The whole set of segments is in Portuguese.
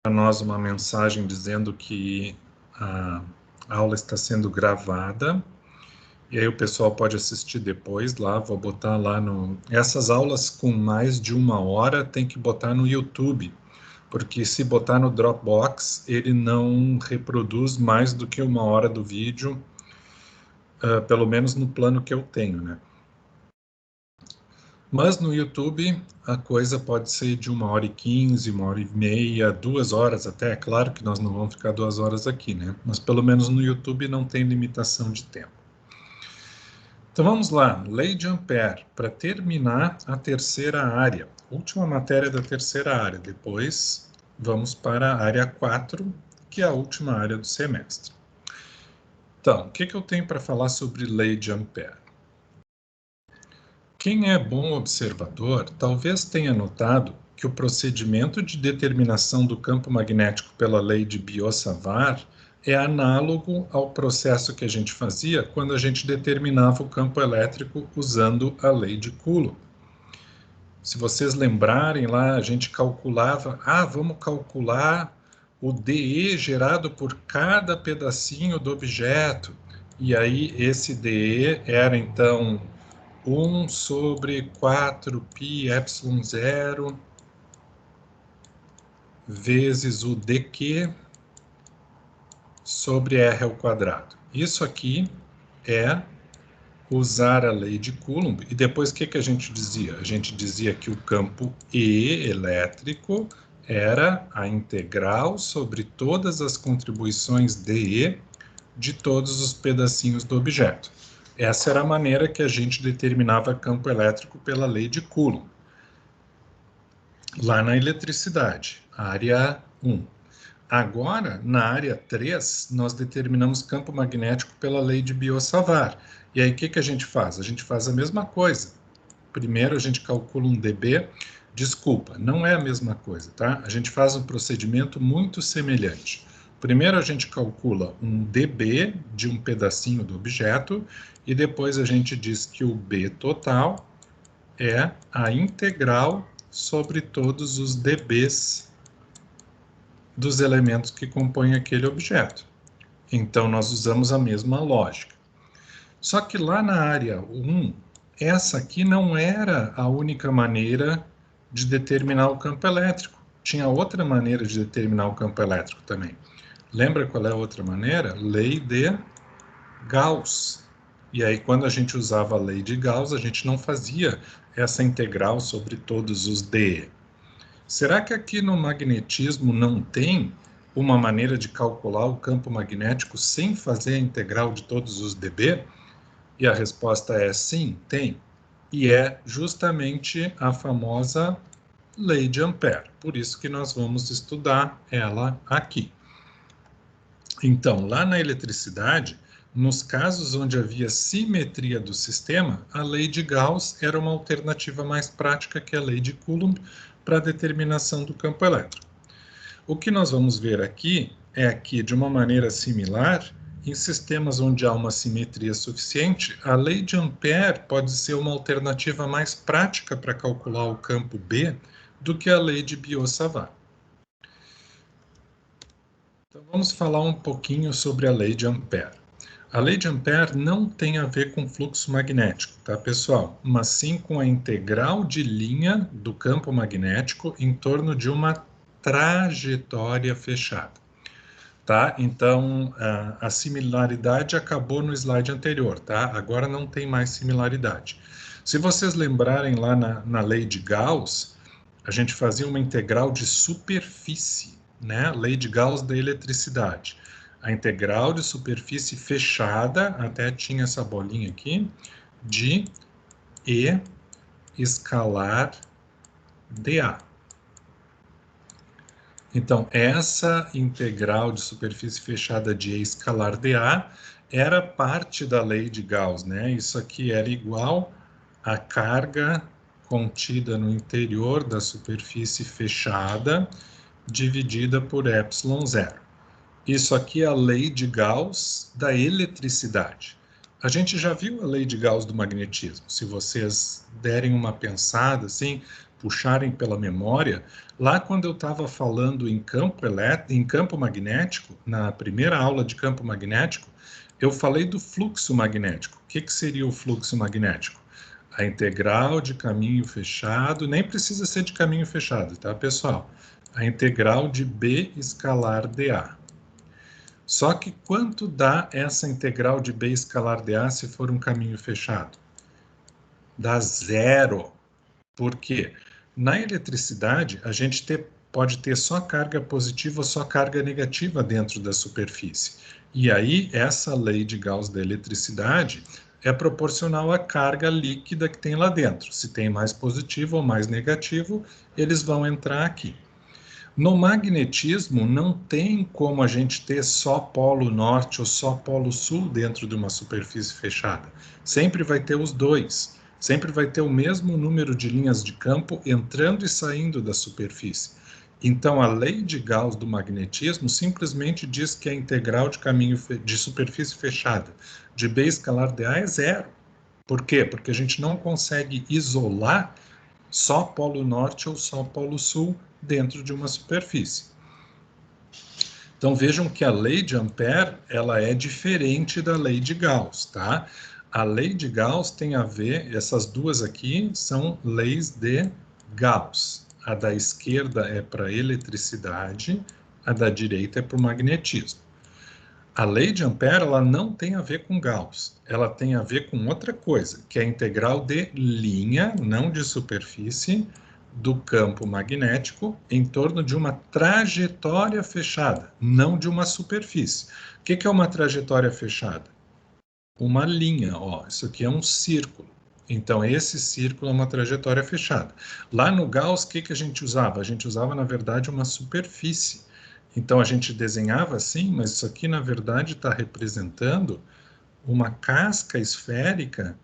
para nós uma mensagem dizendo que a aula está sendo gravada, e aí o pessoal pode assistir depois lá, vou botar lá no... Essas aulas com mais de 1 hora tem que botar no YouTube, porque se botar no Dropbox, ele não reproduz mais do que 1 hora do vídeo, pelo menos no plano que eu tenho, né? Mas no YouTube a coisa pode ser de 1h15, 1h30, 2 horas até. É claro que nós não vamos ficar 2 horas aqui, né? Mas pelo menos no YouTube não tem limitação de tempo. Então vamos lá, Lei de Ampère, para terminar a terceira área. Última matéria da terceira área. Depois vamos para a área 4, que é a última área do semestre. Então, o que eu tenho para falar sobre Lei de Ampère? Quem é bom observador talvez tenha notado que o procedimento de determinação do campo magnético pela lei de Biot-Savart é análogo ao processo que a gente fazia quando a gente determinava o campo elétrico usando a lei de Coulomb. Se vocês lembrarem lá, a gente calculava, vamos calcular o dE gerado por cada pedacinho do objeto. E aí esse dE era então 1 sobre 4π epsilon 0 vezes o dq sobre r ao quadrado. Isso aqui é usar a lei de Coulomb. E depois o que a gente dizia? A gente dizia que o campo E elétrico era a integral sobre todas as contribuições dE de todos os pedacinhos do objeto. Essa era a maneira que a gente determinava campo elétrico pela lei de Coulomb. Lá na eletricidade, área 1. Agora, na área 3, nós determinamos campo magnético pela lei de Biot-Savart. E aí, o que a gente faz? A gente faz a mesma coisa. Primeiro, a gente calcula um dB. Desculpa, não é a mesma coisa, tá? A gente faz um procedimento muito semelhante. Primeiro, a gente calcula um dB de um pedacinho do objeto e depois a gente diz que o B total é a integral sobre todos os dBs dos elementos que compõem aquele objeto. Então, nós usamos a mesma lógica. Só que lá na área 1, essa aqui não era a única maneira de determinar o campo elétrico. Tinha outra maneira de determinar o campo elétrico também. Lembra qual é a outra maneira? Lei de Gauss. E aí, quando a gente usava a lei de Gauss, a gente não fazia essa integral sobre todos os dE. Será que aqui no magnetismo não tem uma maneira de calcular o campo magnético sem fazer a integral de todos os dB? E a resposta é sim, tem. E é justamente a famosa lei de Ampère. Por isso que nós vamos estudar ela aqui. Então, lá na eletricidade, nos casos onde havia simetria do sistema, a lei de Gauss era uma alternativa mais prática que a lei de Coulomb para a determinação do campo elétrico. O que nós vamos ver aqui é que, de uma maneira similar, em sistemas onde há uma simetria suficiente, a lei de Ampère pode ser uma alternativa mais prática para calcular o campo B do que a lei de Biot-Savart. Então vamos falar um pouquinho sobre a lei de Ampère. A lei de Ampère não tem a ver com fluxo magnético, tá, pessoal? Mas sim com a integral de linha do campo magnético em torno de uma trajetória fechada. Tá? Então, a similaridade acabou no slide anterior, tá? Agora não tem mais similaridade. Se vocês lembrarem lá na lei de Gauss, a gente fazia uma integral de superfície, né? Lei de Gauss da eletricidade. A integral de superfície fechada, até tinha essa bolinha aqui, de E escalar dA. Então, essa integral de superfície fechada de E escalar dA era parte da lei de Gauss, né? Isso aqui era igual à carga contida no interior da superfície fechada dividida por epsilon zero. Isso aqui é a lei de Gauss da eletricidade. A gente já viu a lei de Gauss do magnetismo. Se vocês derem uma pensada, assim, puxarem pela memória, lá quando eu estava falando em campo magnético, na primeira aula de campo magnético, eu falei do fluxo magnético. O que seria o fluxo magnético? A integral de caminho fechado, nem precisa ser de caminho fechado, tá, pessoal? A integral de B escalar dA. Só que quanto dá essa integral de B escalar dA se for um caminho fechado? Dá zero. Por quê? Na eletricidade, a gente pode ter só carga positiva ou só carga negativa dentro da superfície. E aí, essa lei de Gauss da eletricidade é proporcional à carga líquida que tem lá dentro. Se tem mais positivo ou mais negativo, eles vão entrar aqui. No magnetismo, não tem como a gente ter só polo norte ou só polo sul dentro de uma superfície fechada. Sempre vai ter os dois. Sempre vai ter o mesmo número de linhas de campo entrando e saindo da superfície. Então, a lei de Gauss do magnetismo simplesmente diz que a integral de caminho de superfície fechada de B escalar dA é zero. Por quê? Porque a gente não consegue isolar só polo norte ou só polo sul dentro de uma superfície. Então, vejam que a lei de Ampère, ela é diferente da lei de Gauss, tá? A lei de Gauss tem a ver, essas duas aqui são leis de Gauss. A da esquerda é para eletricidade, a da direita é para o magnetismo. A lei de Ampère, ela não tem a ver com Gauss, ela tem a ver com outra coisa, que é a integral de linha, não de superfície, do campo magnético em torno de uma trajetória fechada, não de uma superfície. O que é uma trajetória fechada? Uma linha, ó, isso aqui é um círculo. Então, esse círculo é uma trajetória fechada. Lá no Gauss, o que a gente usava? A gente usava, na verdade, uma superfície. Então, a gente desenhava assim, mas isso aqui, na verdade, está representando uma casca esférica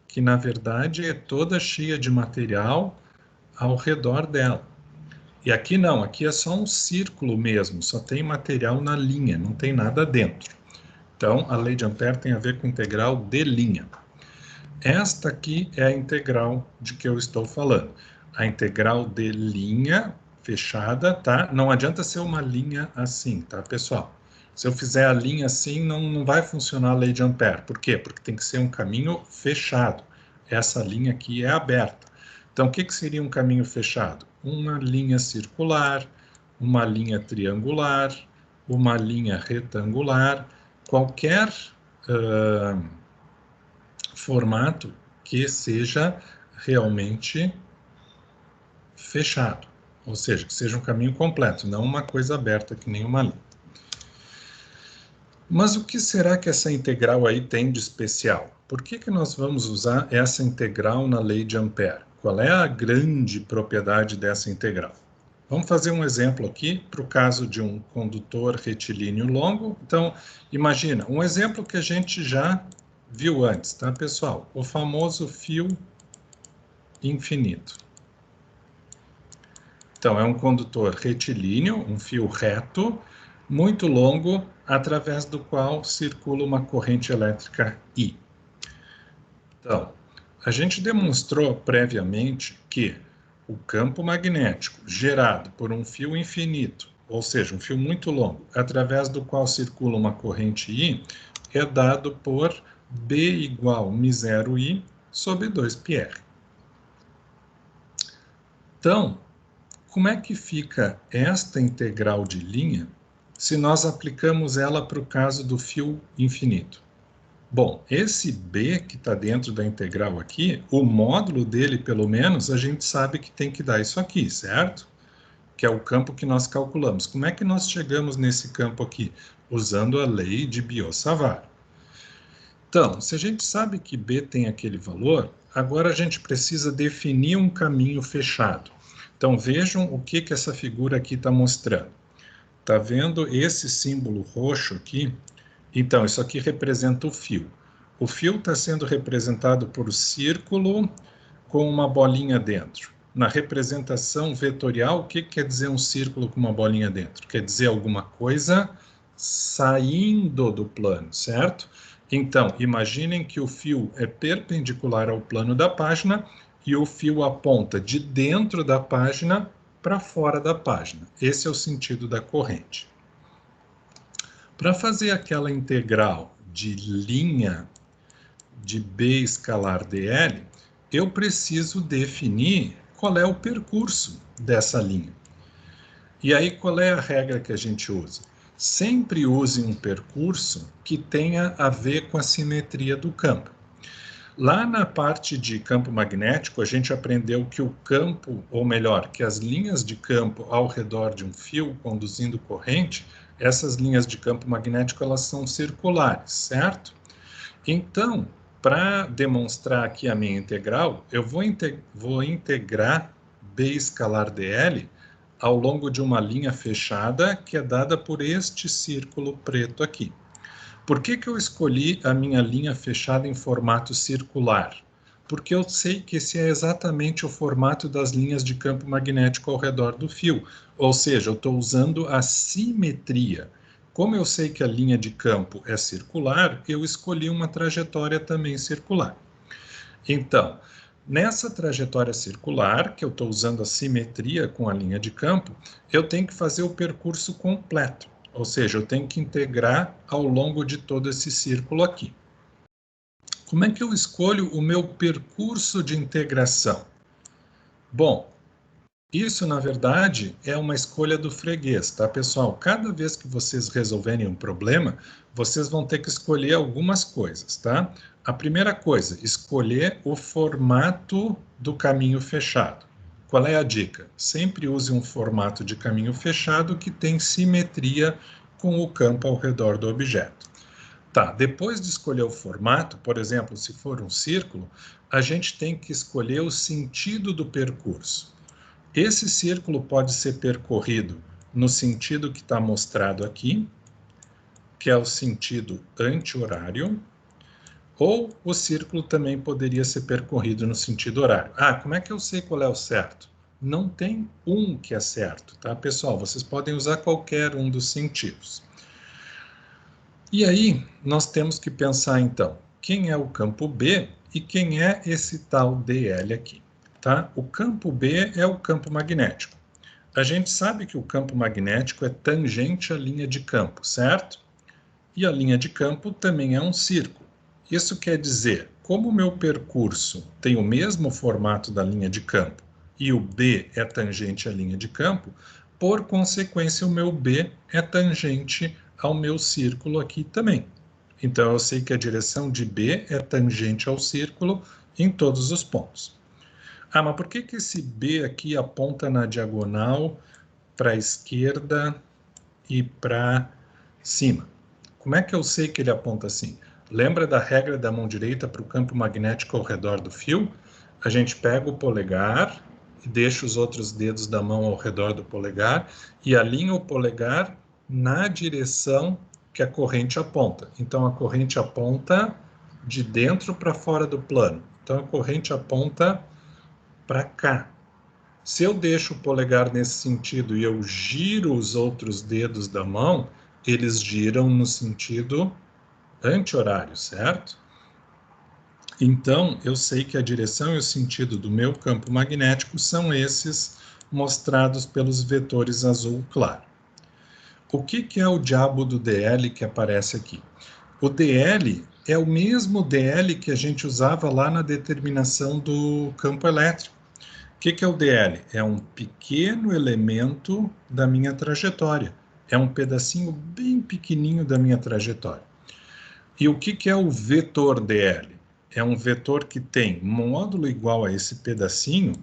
que, na verdade, é toda cheia de material ao redor dela. E aqui não, aqui é só um círculo mesmo, só tem material na linha, não tem nada dentro. Então, a lei de Ampère tem a ver com integral de linha. Esta aqui é a integral de que eu estou falando. A integral de linha fechada, tá? Não adianta ser uma linha assim, tá, pessoal? Se eu fizer a linha assim, não vai funcionar a lei de Ampère. Por quê? Porque tem que ser um caminho fechado. Essa linha aqui é aberta. Então, o que seria um caminho fechado? Uma linha circular, uma linha triangular, uma linha retangular, qualquer formato que seja realmente fechado, ou seja, que seja um caminho completo, não uma coisa aberta que nem uma linha. Mas o que será que essa integral aí tem de especial? Por que nós vamos usar essa integral na lei de Ampère? Qual é a grande propriedade dessa integral? Vamos fazer um exemplo aqui para o caso de um condutor retilíneo longo. Então, imagina, um exemplo que a gente já viu antes, tá, pessoal? O famoso fio infinito. Então, é um condutor retilíneo, um fio reto, muito longo, através do qual circula uma corrente elétrica I. Então, a gente demonstrou previamente que o campo magnético gerado por um fio infinito, ou seja, um fio muito longo, através do qual circula uma corrente I, é dado por B igual μ0I sobre 2πr. Então, como é que fica esta integral de linha se nós aplicamos ela para o caso do fio infinito? Bom, esse B que está dentro da integral aqui, o módulo dele, pelo menos, a gente sabe que tem que dar isso aqui, certo? Que é o campo que nós calculamos. Como é que nós chegamos nesse campo aqui? Usando a lei de Biot-Savart. Então, se a gente sabe que B tem aquele valor, agora a gente precisa definir um caminho fechado. Então, vejam o que essa figura aqui está mostrando. Está vendo esse símbolo roxo aqui? Então, isso aqui representa o fio. O fio está sendo representado por um círculo com uma bolinha dentro. Na representação vetorial, o que quer dizer um círculo com uma bolinha dentro? Quer dizer alguma coisa saindo do plano, certo? Então, imaginem que o fio é perpendicular ao plano da página e o fio aponta de dentro da página para fora da página. Esse é o sentido da corrente. Para fazer aquela integral de linha de B escalar dl, eu preciso definir qual é o percurso dessa linha. E aí, qual é a regra que a gente usa? Sempre use um percurso que tenha a ver com a simetria do campo. Lá na parte de campo magnético, a gente aprendeu que o campo, ou melhor, que as linhas de campo ao redor de um fio conduzindo corrente, essas linhas de campo magnético, elas são circulares, certo? Então, para demonstrar aqui a minha integral, eu vou integrar B escalar dl ao longo de uma linha fechada que é dada por este círculo preto aqui. Por que eu escolhi a minha linha fechada em formato circular? Porque eu sei que esse é exatamente o formato das linhas de campo magnético ao redor do fio. Ou seja, eu estou usando a simetria. Como eu sei que a linha de campo é circular, eu escolhi uma trajetória também circular. Então, nessa trajetória circular, que eu estou usando a simetria com a linha de campo, eu tenho que fazer o percurso completo. Ou seja, eu tenho que integrar ao longo de todo esse círculo aqui. Como é que eu escolho o meu percurso de integração? Bom, isso, na verdade, é uma escolha do freguês, tá, pessoal? Cada vez que vocês resolverem um problema, vocês vão ter que escolher algumas coisas, tá? A primeira coisa, escolher o formato do caminho fechado. Qual é a dica? Sempre use um formato de caminho fechado que tem simetria com o campo ao redor do objeto. Tá, depois de escolher o formato, por exemplo, se for um círculo, a gente tem que escolher o sentido do percurso. Esse círculo pode ser percorrido no sentido que está mostrado aqui, que é o sentido anti-horário, ou o círculo também poderia ser percorrido no sentido horário. Ah, como é que eu sei qual é o certo? Não tem um que é certo, tá, pessoal? Vocês podem usar qualquer um dos sentidos. E aí, nós temos que pensar, então, quem é o campo B e quem é esse tal DL aqui, tá? O campo B é o campo magnético. A gente sabe que o campo magnético é tangente à linha de campo, certo? E a linha de campo também é um círculo. Isso quer dizer, como o meu percurso tem o mesmo formato da linha de campo e o B é tangente à linha de campo, por consequência, o meu B é tangente ao meu círculo aqui também. Então, eu sei que a direção de B é tangente ao círculo em todos os pontos. Ah, mas por que esse B aqui aponta na diagonal para a esquerda e para cima? Como é que eu sei que ele aponta assim? Lembra da regra da mão direita para o campo magnético ao redor do fio? A gente pega o polegar e deixa os outros dedos da mão ao redor do polegar e alinha o polegar na direção que a corrente aponta. Então, a corrente aponta de dentro para fora do plano. Então, a corrente aponta para cá. Se eu deixo o polegar nesse sentido e eu giro os outros dedos da mão, eles giram no sentido anti-horário, certo? Então, eu sei que a direção e o sentido do meu campo magnético são esses mostrados pelos vetores azul claro. O que é o diabo do DL que aparece aqui? O DL é o mesmo DL que a gente usava lá na determinação do campo elétrico. O que é o DL? É um pequeno elemento da minha trajetória. É um pedacinho bem pequenininho da minha trajetória. E o que é o vetor DL? É um vetor que tem módulo igual a esse pedacinho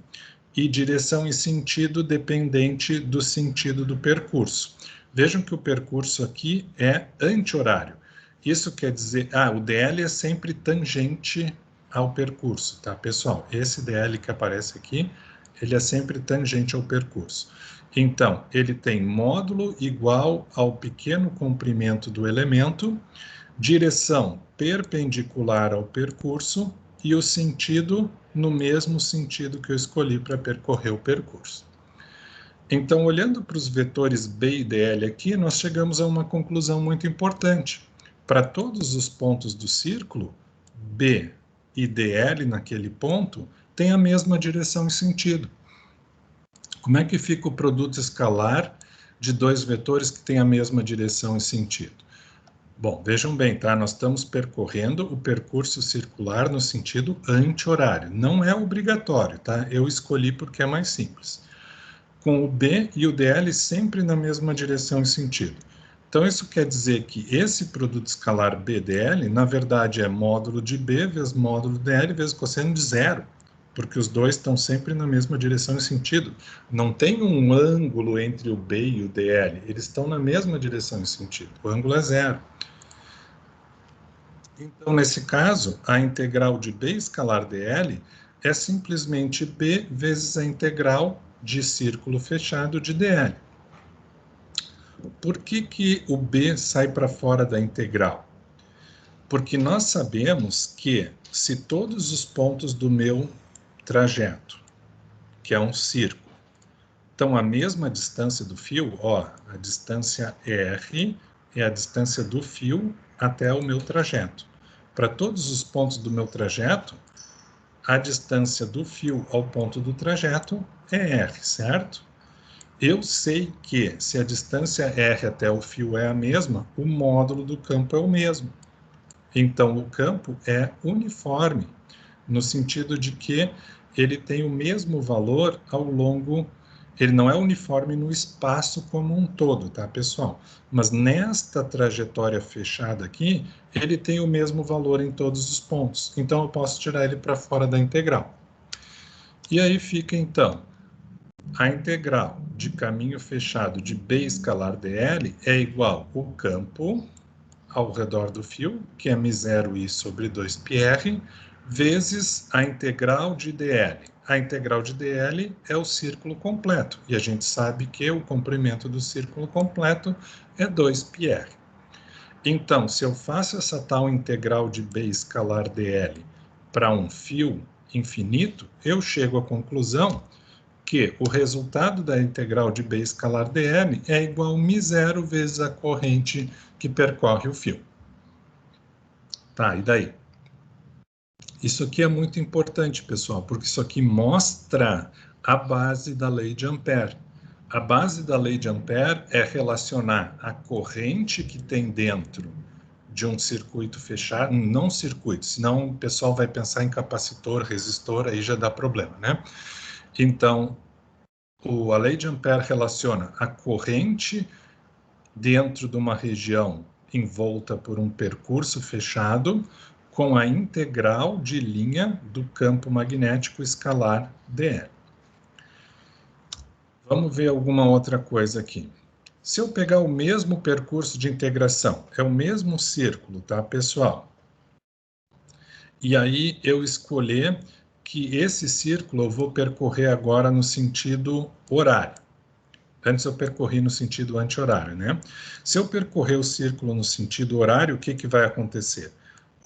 e direção e sentido dependente do sentido do percurso. Vejam que o percurso aqui é anti-horário. Isso quer dizer, o DL é sempre tangente ao percurso, tá, pessoal? Esse DL que aparece aqui, ele é sempre tangente ao percurso. Então, ele tem módulo igual ao pequeno comprimento do elemento, direção perpendicular ao percurso e o sentido no mesmo sentido que eu escolhi para percorrer o percurso. Então, olhando para os vetores B e DL aqui, nós chegamos a uma conclusão muito importante. Para todos os pontos do círculo, B e DL naquele ponto tem a mesma direção e sentido. Como é que fica o produto escalar de dois vetores que têm a mesma direção e sentido? Bom, vejam bem, tá? Nós estamos percorrendo o percurso circular no sentido anti-horário. Não é obrigatório, tá? Eu escolhi porque é mais simples. Com o B e o DL sempre na mesma direção e sentido. Então, isso quer dizer que esse produto escalar BDL, na verdade, é módulo de B vezes módulo DL vezes cosseno de zero, porque os dois estão sempre na mesma direção e sentido. Não tem um ângulo entre o B e o DL, eles estão na mesma direção e sentido. O ângulo é zero. Então, nesse caso, a integral de B escalar DL é simplesmente B vezes a integral de círculo fechado de DL. Por que o B sai para fora da integral? Porque nós sabemos que se todos os pontos do meu trajeto, que é um círculo, estão à mesma distância do fio, ó, a distância R é a distância do fio até o meu trajeto. Para todos os pontos do meu trajeto, a distância do fio ao ponto do trajeto é R, certo? Eu sei que, se a distância R até o fio é a mesma, o módulo do campo é o mesmo. Então, o campo é uniforme, no sentido de que ele tem o mesmo valor ao longo... Ele não é uniforme no espaço como um todo, tá, pessoal? Mas nesta trajetória fechada aqui, ele tem o mesmo valor em todos os pontos. Então, eu posso tirar ele para fora da integral. E aí fica, então, a integral de caminho fechado de B escalar dl é igual ao campo ao redor do fio, que é μ0i sobre 2πr, vezes a integral de dl. A integral de dl é o círculo completo, e a gente sabe que o comprimento do círculo completo é 2πr. Então, se eu faço essa tal integral de B escalar dl para um fio infinito, eu chego à conclusão que o resultado da integral de B escalar dl é igual a μ0 vezes a corrente que percorre o fio. Tá, e daí? Isso aqui é muito importante, pessoal, porque isso aqui mostra a base da lei de Ampère. A base da lei de Ampère é relacionar a corrente que tem dentro de um circuito fechado, não circuito, senão o pessoal vai pensar em capacitor, resistor, aí já dá problema, né? Então, a lei de Ampère relaciona a corrente dentro de uma região envolta por um percurso fechado com a integral de linha do campo magnético escalar dl. Vamos ver alguma outra coisa aqui. Se eu pegar o mesmo percurso de integração, é o mesmo círculo, tá, pessoal? E aí eu escolher que esse círculo eu vou percorrer agora no sentido horário. Antes eu percorri no sentido anti-horário, né? Se eu percorrer o círculo no sentido horário, o que vai acontecer?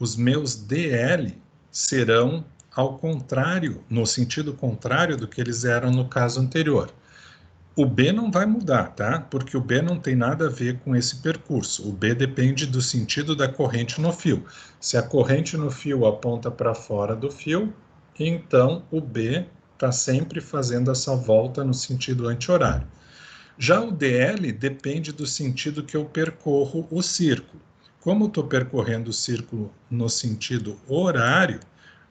Os meus DL serão ao contrário, no sentido contrário do que eles eram no caso anterior. O B não vai mudar, tá? Porque o B não tem nada a ver com esse percurso. O B depende do sentido da corrente no fio. Se a corrente no fio aponta para fora do fio, então o B está sempre fazendo essa volta no sentido anti-horário. Já o DL depende do sentido que eu percorro o círculo. Como eu estou percorrendo o círculo no sentido horário,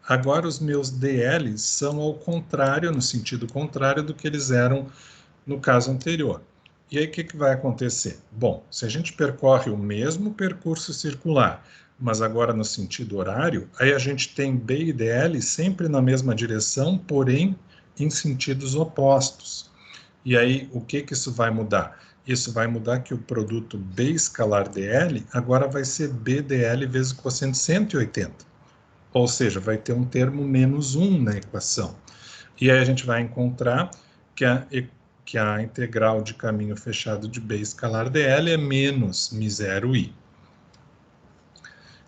agora os meus DL são ao contrário, no sentido contrário do que eles eram no caso anterior. E aí o que vai acontecer? Bom, se a gente percorre o mesmo percurso circular, mas agora no sentido horário, aí a gente tem B e DL sempre na mesma direção, porém em sentidos opostos. E aí, o que isso vai mudar? Isso vai mudar que o produto B escalar dl agora vai ser BDL vezes cosseno de 180. Ou seja, vai ter um termo menos 1 na equação. E aí a gente vai encontrar que a integral de caminho fechado de B escalar dl é menos μ0i.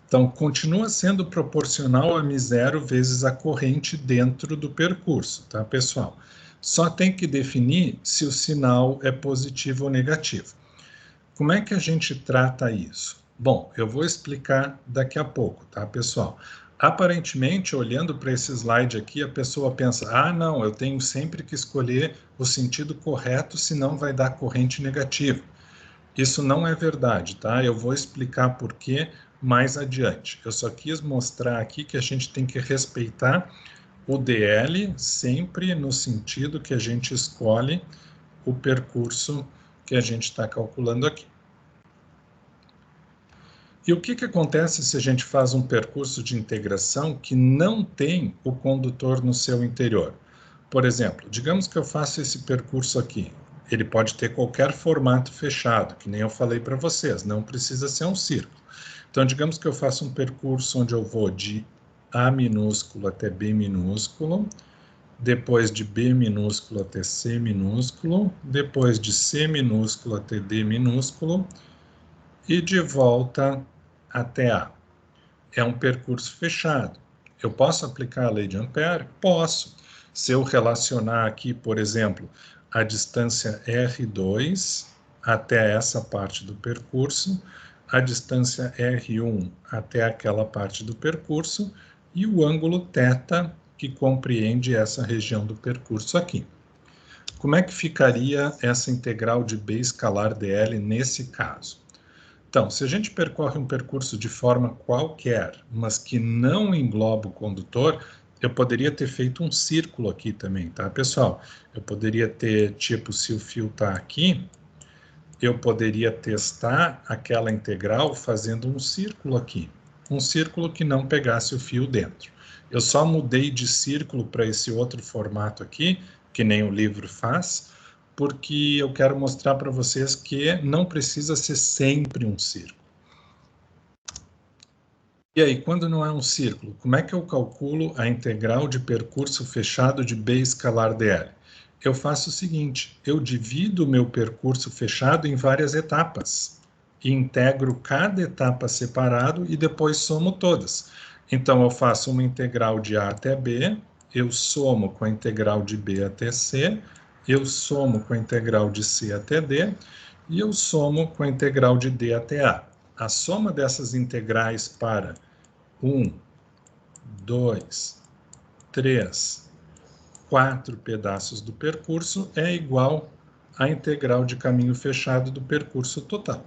Então, continua sendo proporcional a μ0 vezes a corrente dentro do percurso, tá, pessoal? Só tem que definir se o sinal é positivo ou negativo. Como é que a gente trata isso? Bom, eu vou explicar daqui a pouco, tá, pessoal? Aparentemente, olhando para esse slide aqui, a pessoa pensa, ah, não, eu tenho sempre que escolher o sentido correto, senão vai dar corrente negativa. Isso não é verdade, tá? Eu vou explicar por quê mais adiante. Eu só quis mostrar aqui que a gente tem que respeitar o DL sempre no sentido que a gente escolhe o percurso que a gente está calculando aqui. E o que acontece se a gente faz um percurso de integração que não tem o condutor no seu interior? Por exemplo, digamos que eu faço esse percurso aqui. Ele pode ter qualquer formato fechado, que nem eu falei para vocês, não precisa ser um círculo. Então, digamos que eu faço um percurso onde eu vou de A minúsculo até B minúsculo, depois de B minúsculo até C minúsculo, depois de C minúsculo até D minúsculo, e de volta até A. É um percurso fechado. Eu posso aplicar a lei de Ampère? Posso. Se eu relacionar aqui, por exemplo, a distância R2 até essa parte do percurso, a distância R1 até aquela parte do percurso e o ângulo θ que compreende essa região do percurso aqui. Como é que ficaria essa integral de B escalar dl nesse caso? Então, se a gente percorre um percurso de forma qualquer, mas que não engloba o condutor, eu poderia ter feito um círculo aqui também, tá, pessoal? Eu poderia ter, tipo, se o fio está aqui, eu poderia testar aquela integral fazendo um círculo aqui. Um círculo que não pegasse o fio dentro. Eu só mudei de círculo para esse outro formato aqui, que nem o livro faz, porque eu quero mostrar para vocês que não precisa ser sempre um círculo. E aí, quando não é um círculo, como é que eu calculo a integral de percurso fechado de B escalar dl? Eu faço o seguinte, eu divido o meu percurso fechado em várias etapas, e integro cada etapa separado e depois somo todas. Então, eu faço uma integral de A até B, eu somo com a integral de B até C, eu somo com a integral de C até D, e eu somo com a integral de D até A. A soma dessas integrais para 1, 2, 3, 4 pedaços do percurso é igual à integral de caminho fechado do percurso total.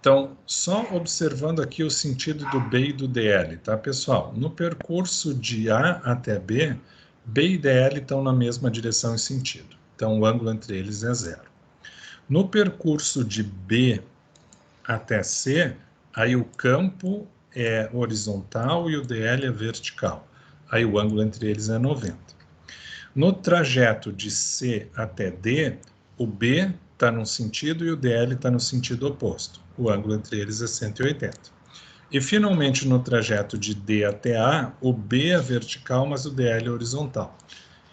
Então, só observando aqui o sentido do B e do DL, tá, pessoal? No percurso de A até B, B e DL estão na mesma direção e sentido. Então, o ângulo entre eles é zero. No percurso de B até C, aí o campo é horizontal e o DL é vertical. Aí o ângulo entre eles é 90. No trajeto de C até D, o B está num sentido e o DL está no sentido oposto. O ângulo entre eles é 180. E, finalmente, no trajeto de D até A, o B é vertical, mas o DL é horizontal.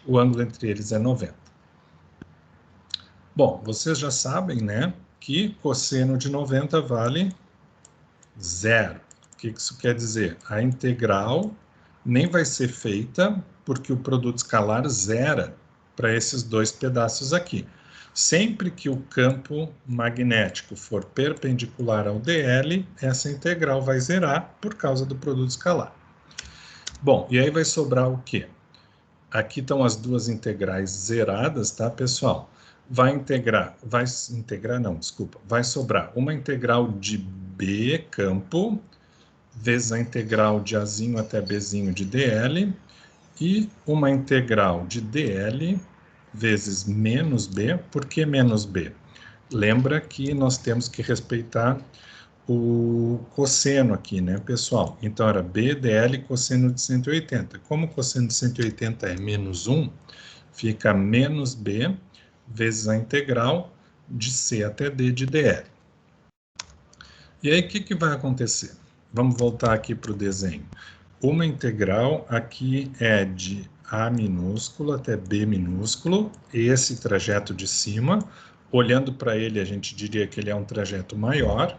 O ângulo entre eles é 90. Bom, vocês já sabem, né, que cosseno de 90 vale zero. O que isso quer dizer? A integral nem vai ser feita porque o produto escalar zera para esses dois pedaços aqui. Sempre que o campo magnético for perpendicular ao DL, essa integral vai zerar por causa do produto escalar. Bom, e aí vai sobrar o quê? Aqui estão as duas integrais zeradas, tá, pessoal? Vai sobrar uma integral de B campo, vezes a integral de Azinho até Bzinho de DL, e uma integral de DL vezes menos B. Por que menos B? Lembra que nós temos que respeitar o cosseno aqui, né, pessoal? Então, era B dl cosseno de 180. Como o cosseno de 180 é menos 1, fica menos B vezes a integral de C até D de dl. E aí, o que vai acontecer? Vamos voltar aqui para o desenho. Uma integral aqui é de A minúsculo até B minúsculo, esse trajeto de cima. Olhando para ele, a gente diria que ele é um trajeto maior.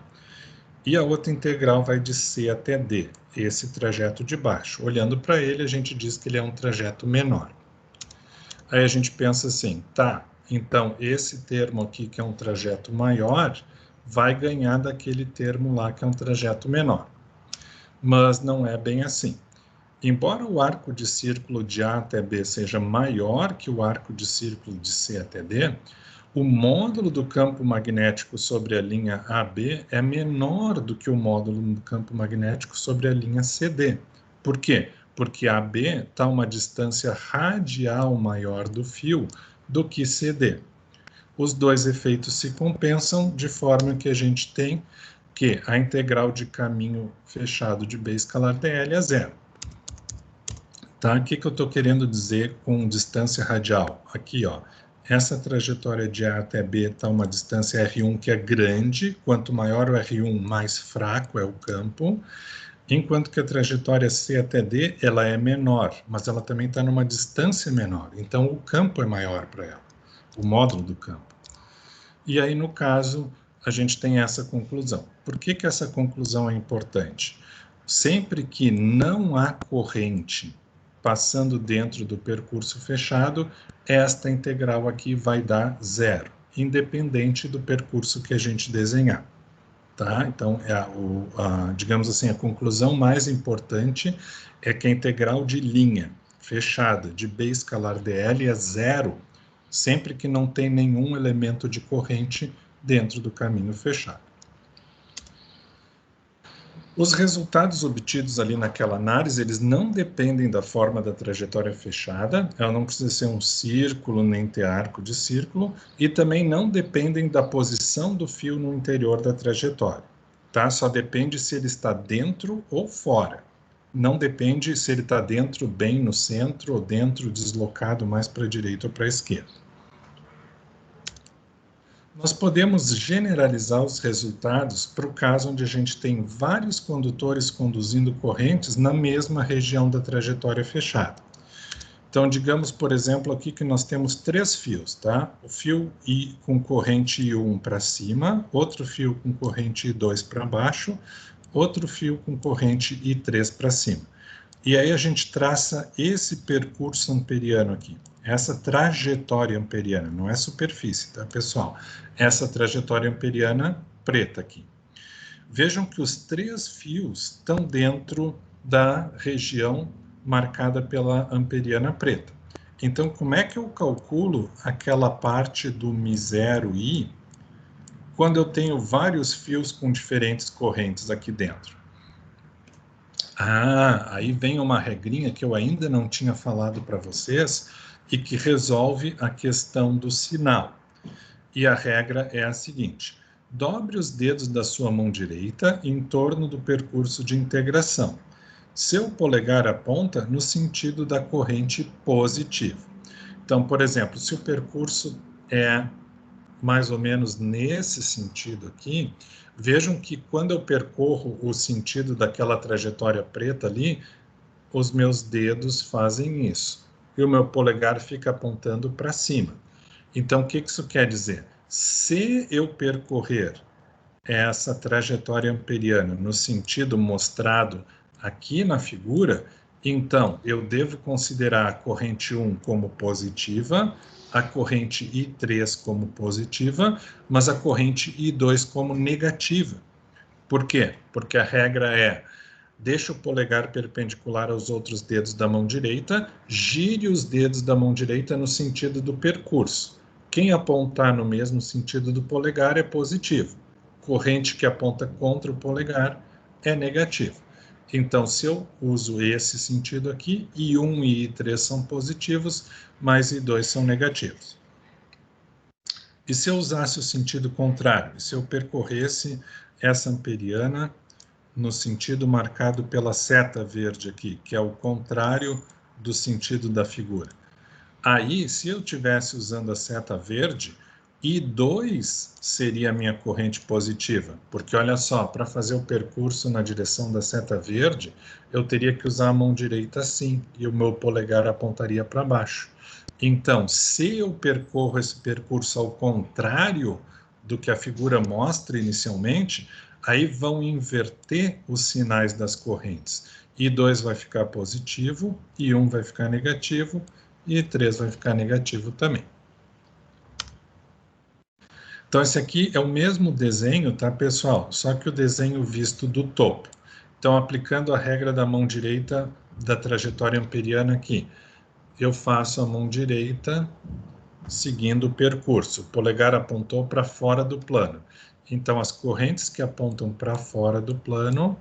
E a outra integral vai de C até D, esse trajeto de baixo. Olhando para ele, a gente diz que ele é um trajeto menor. Aí a gente pensa assim, tá, então esse termo aqui, que é um trajeto maior, vai ganhar daquele termo lá, que é um trajeto menor. Mas não é bem assim. Embora o arco de círculo de A até B seja maior que o arco de círculo de C até D, o módulo do campo magnético sobre a linha AB é menor do que o módulo do campo magnético sobre a linha CD. Por quê? Porque AB está a uma distância radial maior do fio do que CD. Os dois efeitos se compensam de forma que a gente tem que a integral de caminho fechado de B escalar dl é zero. Tá? O que eu estou querendo dizer com distância radial? Aqui, ó, essa trajetória de A até B está uma distância R1 que é grande, quanto maior o R1, mais fraco é o campo, enquanto que a trajetória C até D, ela é menor, mas ela também está numa distância menor, então o campo é maior para ela, o módulo do campo. E aí, no caso, a gente tem essa conclusão. Por que essa conclusão é importante? Sempre que não há corrente passando dentro do percurso fechado, esta integral aqui vai dar zero, independente do percurso que a gente desenhar. Tá? Então, digamos assim, a conclusão mais importante é que a integral de linha fechada de B escalar dl é zero, sempre que não tem nenhum elemento de corrente dentro do caminho fechado. Os resultados obtidos ali naquela análise, eles não dependem da forma da trajetória fechada, ela não precisa ser um círculo, nem ter arco de círculo, e também não dependem da posição do fio no interior da trajetória, tá? Só depende se ele está dentro ou fora. Não depende se ele está dentro, bem no centro, ou dentro, deslocado mais para a direita ou para a esquerda. Nós podemos generalizar os resultados para o caso onde a gente tem vários condutores conduzindo correntes na mesma região da trajetória fechada. Então, digamos, por exemplo, aqui que nós temos 3 fios, tá? O fio I com corrente I1 para cima, outro fio com corrente I2 para baixo, outro fio com corrente I3 para cima. E aí a gente traça esse percurso amperiano aqui, essa trajetória amperiana, não é superfície, tá, pessoal? Essa trajetória amperiana preta aqui. Vejam que os 3 fios estão dentro da região marcada pela amperiana preta. Então, como é que eu calculo aquela parte do μ0 I quando eu tenho vários fios com diferentes correntes aqui dentro? Aí vem uma regrinha que eu ainda não tinha falado para vocês e que resolve a questão do sinal. E a regra é a seguinte: dobre os dedos da sua mão direita em torno do percurso de integração. Seu polegar aponta no sentido da corrente positiva. Então, por exemplo, se o percurso é mais ou menos nesse sentido aqui, vejam que quando eu percorro o sentido daquela trajetória preta ali, os meus dedos fazem isso. E o meu polegar fica apontando para cima. Então, o que isso quer dizer? Se eu percorrer essa trajetória amperiana no sentido mostrado aqui na figura, então eu devo considerar a corrente 1 como positiva, a corrente I3 como positiva, mas a corrente I2 como negativa. Por quê? Porque a regra é: deixa o polegar perpendicular aos outros dedos da mão direita, gire os dedos da mão direita no sentido do percurso. Quem apontar no mesmo sentido do polegar é positivo. Corrente que aponta contra o polegar é negativo. Então, se eu uso esse sentido aqui, I1 e I3 são positivos, mas I2 são negativos. E se eu usasse o sentido contrário? Se eu percorresse essa amperiana no sentido marcado pela seta verde aqui, que é o contrário do sentido da figura. Aí, se eu estivesse usando a seta verde, I2 seria a minha corrente positiva, porque olha só, para fazer o percurso na direção da seta verde, eu teria que usar a mão direita assim, e o meu polegar apontaria para baixo. Então, se eu percorro esse percurso ao contrário do que a figura mostra inicialmente, aí vão inverter os sinais das correntes. I2 vai ficar positivo, I1 vai ficar negativo, e I3 vai ficar negativo também. Então, esse aqui é o mesmo desenho, tá, pessoal? Só que o desenho visto do topo. Então, aplicando a regra da mão direita da trajetória amperiana aqui. Eu faço a mão direita seguindo o percurso. O polegar apontou para fora do plano. Então, as correntes que apontam para fora do plano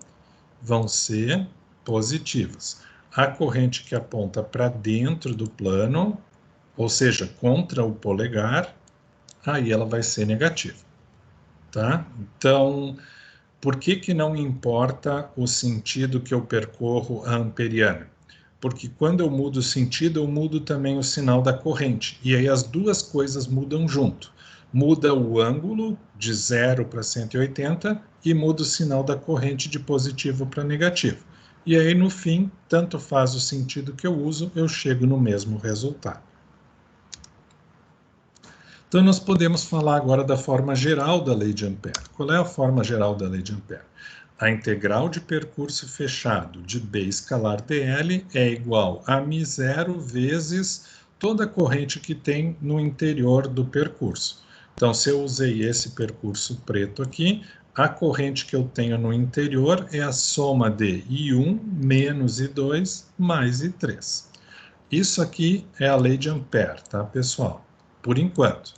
vão ser positivas. A corrente que aponta para dentro do plano, ou seja, contra o polegar, aí ela vai ser negativa, tá? Então, por que não importa o sentido que eu percorro a amperiana? Porque quando eu mudo o sentido, eu mudo também o sinal da corrente. E aí as duas coisas mudam junto. Muda o ângulo de 0 para 180 e muda o sinal da corrente de positivo para negativo. E aí, no fim, tanto faz o sentido que eu uso, eu chego no mesmo resultado. Então, nós podemos falar agora da forma geral da lei de Ampère. Qual é a forma geral da lei de Ampère? A integral de percurso fechado de B escalar dl é igual a μ0 vezes toda a corrente que tem no interior do percurso. Então, se eu usei esse percurso preto aqui, a corrente que eu tenho no interior é a soma de I1 menos I2 mais I3. Isso aqui é a lei de Ampère, tá, pessoal? Por enquanto.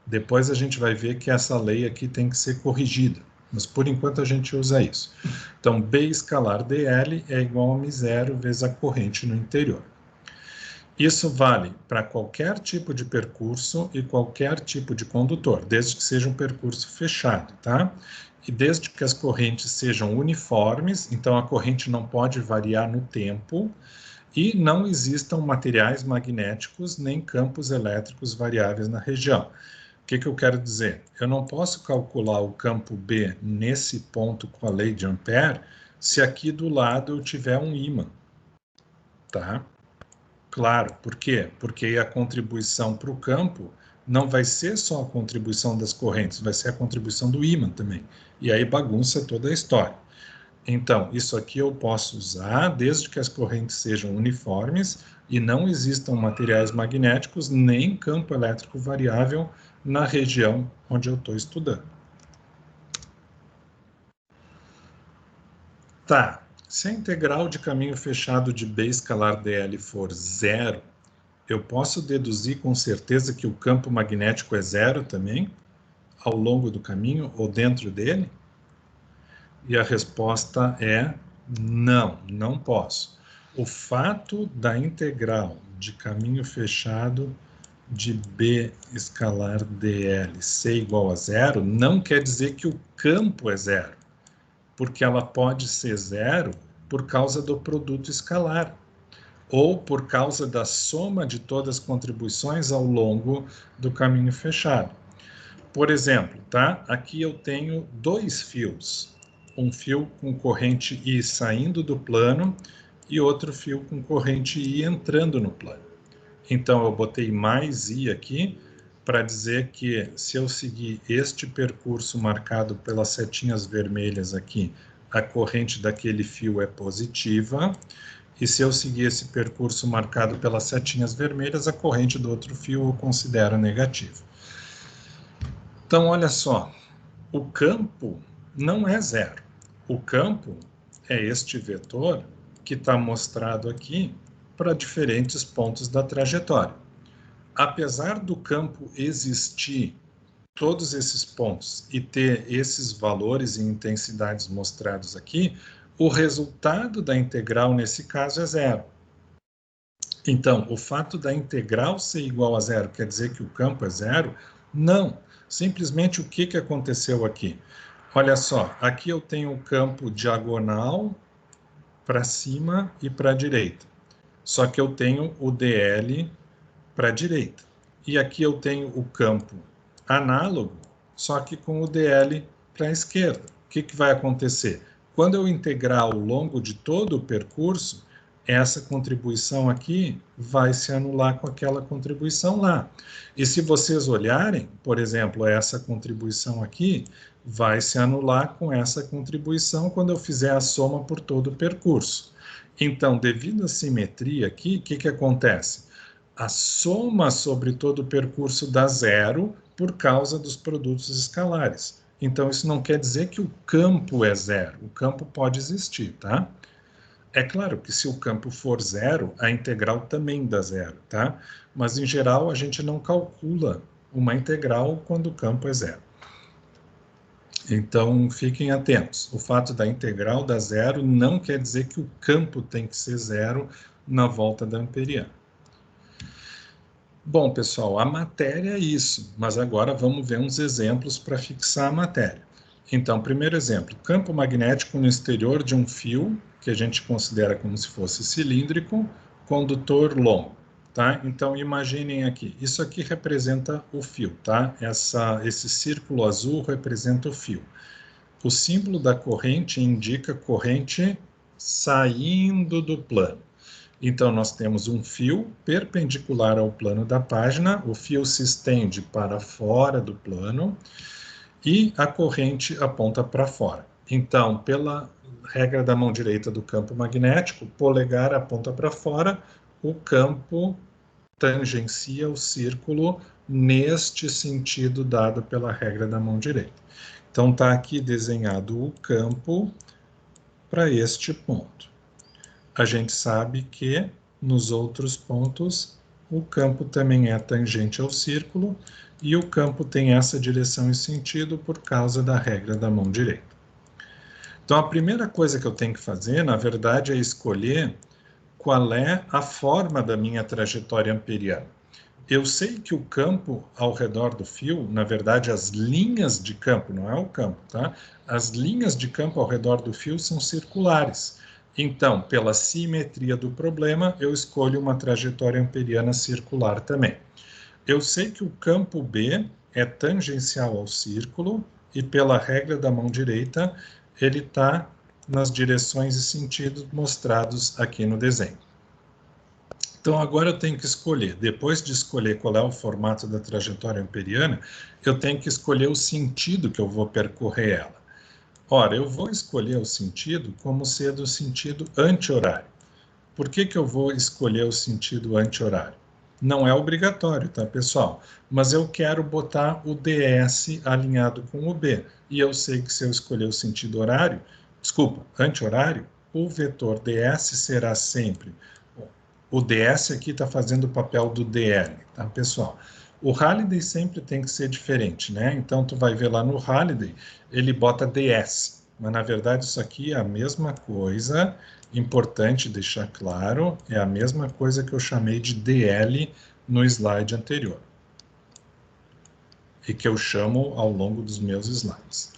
Depois a gente vai ver que essa lei aqui tem que ser corrigida, mas por enquanto a gente usa isso. Então, B escalar dl é igual a μ0 vezes a corrente no interior. Isso vale para qualquer tipo de percurso e qualquer tipo de condutor, desde que seja um percurso fechado, tá? E desde que as correntes sejam uniformes, então a corrente não pode variar no tempo, e não existam materiais magnéticos nem campos elétricos variáveis na região. O que eu quero dizer? Eu não posso calcular o campo B nesse ponto com a lei de Ampère se aqui do lado eu tiver um ímã, tá? Claro, por quê? Porque a contribuição para o campo não vai ser só a contribuição das correntes, vai ser a contribuição do ímã também. E aí bagunça toda a história. Então, isso aqui eu posso usar desde que as correntes sejam uniformes e não existam materiais magnéticos nem campo elétrico variável na região onde eu estou estudando. Tá, se a integral de caminho fechado de B escalar dl for zero, eu posso deduzir com certeza que o campo magnético é zero também, ao longo do caminho ou dentro dele? E a resposta é não, não posso. O fato da integral de caminho fechado de B escalar dl ser igual a zero não quer dizer que o campo é zero, porque ela pode ser zero por causa do produto escalar, ou por causa da soma de todas as contribuições ao longo do caminho fechado. Por exemplo, tá? Aqui eu tenho dois fios. Um fio com corrente I saindo do plano e outro fio com corrente I entrando no plano. Então, eu botei mais I aqui para dizer que se eu seguir este percurso marcado pelas setinhas vermelhas aqui, a corrente daquele fio é positiva. E se eu seguir esse percurso marcado pelas setinhas vermelhas, a corrente do outro fio eu considero negativa. Então, olha só, o campo não é zero. O campo é este vetor que está mostrado aqui para diferentes pontos da trajetória. Apesar do campo existir todos esses pontos e ter esses valores e intensidades mostrados aqui, o resultado da integral nesse caso é zero. Então, o fato da integral ser igual a zero quer dizer que o campo é zero? Não. Simplesmente o que aconteceu aqui? Olha só, aqui eu tenho o campo diagonal para cima e para a direita. Só que eu tenho o dl para a direita. E aqui eu tenho o campo análogo, só que com o dl para a esquerda. O que vai acontecer? Quando eu integrar ao longo de todo o percurso, essa contribuição aqui vai se anular com aquela contribuição lá. E se vocês olharem, por exemplo, essa contribuição aqui vai se anular com essa contribuição quando eu fizer a soma por todo o percurso. Então, devido à simetria aqui, o que acontece? A soma sobre todo o percurso dá zero por causa dos produtos escalares. Então, isso não quer dizer que o campo é zero. O campo pode existir, tá? É claro que se o campo for zero, a integral também dá zero, tá? Mas, em geral, a gente não calcula uma integral quando o campo é zero. Então, fiquem atentos. O fato da integral dar zero não quer dizer que o campo tem que ser zero na volta da amperiana. Bom, pessoal, a matéria é isso, mas agora vamos ver uns exemplos para fixar a matéria. Então, primeiro exemplo, campo magnético no exterior de um fio, que a gente considera como se fosse cilíndrico, condutor longo, tá? Então, imaginem aqui, isso aqui representa o fio, tá? Esse círculo azul representa o fio. O símbolo da corrente indica corrente saindo do plano. Então, nós temos um fio perpendicular ao plano da página, o fio se estende para fora do plano e a corrente aponta para fora. Então, pela regra da mão direita do campo magnético, o polegar aponta para fora, o campo tangencia o círculo neste sentido dado pela regra da mão direita. Então, está aqui desenhado o campo para este ponto. A gente sabe que nos outros pontos o campo também é tangente ao círculo e o campo tem essa direção e sentido por causa da regra da mão direita. Então, a primeira coisa que eu tenho que fazer, na verdade, é escolher qual é a forma da minha trajetória amperiana. Eu sei que o campo ao redor do fio, na verdade, as linhas de campo, não é o campo, tá? As linhas de campo ao redor do fio são circulares. Então, pela simetria do problema, eu escolho uma trajetória amperiana circular também. Eu sei que o campo B é tangencial ao círculo e, pela regra da mão direita, ele está nas direções e sentidos mostrados aqui no desenho. Então, agora eu tenho que escolher, depois de escolher qual é o formato da trajetória amperiana, eu tenho que escolher o sentido que eu vou percorrer ela. Ora, eu vou escolher o sentido como sendo o sentido anti-horário. Por que eu vou escolher o sentido anti-horário? Não é obrigatório, tá, pessoal? Mas eu quero botar o DS alinhado com o B. E eu sei que se eu escolher o sentido horário, anti-horário, o vetor DS será sempre... O DS aqui está fazendo o papel do DL, tá, pessoal? O Halliday sempre tem que ser diferente, né? Então, tu vai ver lá no Halliday, ele bota DS. Mas, na verdade, isso aqui é a mesma coisa. Importante deixar claro, é a mesma coisa que eu chamei de DL no slide anterior. E que eu chamo ao longo dos meus slides.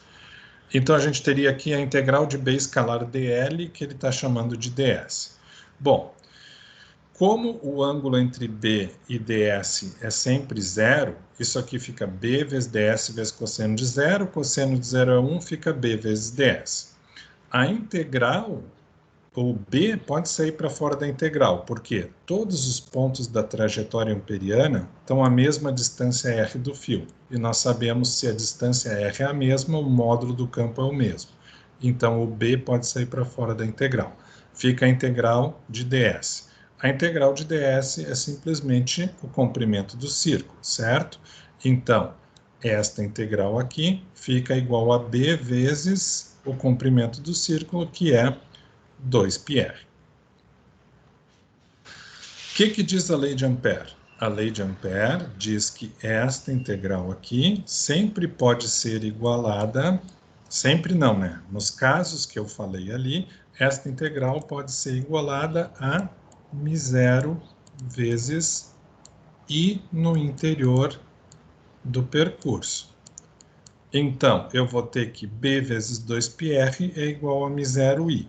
Então, a gente teria aqui a integral de B escalar DL, que ele está chamando de DS. Bom, como o ângulo entre B e DS é sempre zero, isso aqui fica B vezes DS vezes cosseno de zero é 1, fica B vezes DS. A integral, o B pode sair para fora da integral, porque todos os pontos da trajetória amperiana estão à mesma distância R do fio. E nós sabemos se a distância R é a mesma, o módulo do campo é o mesmo. Então, o B pode sair para fora da integral. Fica a integral de DS. A integral de ds é simplesmente o comprimento do círculo, certo? Então, esta integral aqui fica igual a b vezes o comprimento do círculo, que é 2πr. O que diz a lei de Ampère? A lei de Ampère diz que esta integral aqui sempre pode ser igualada, sempre não, né? Nos casos que eu falei ali, esta integral pode ser igualada a μ0 vezes I no interior do percurso. Então, eu vou ter que B vezes 2πr é igual a μ0I.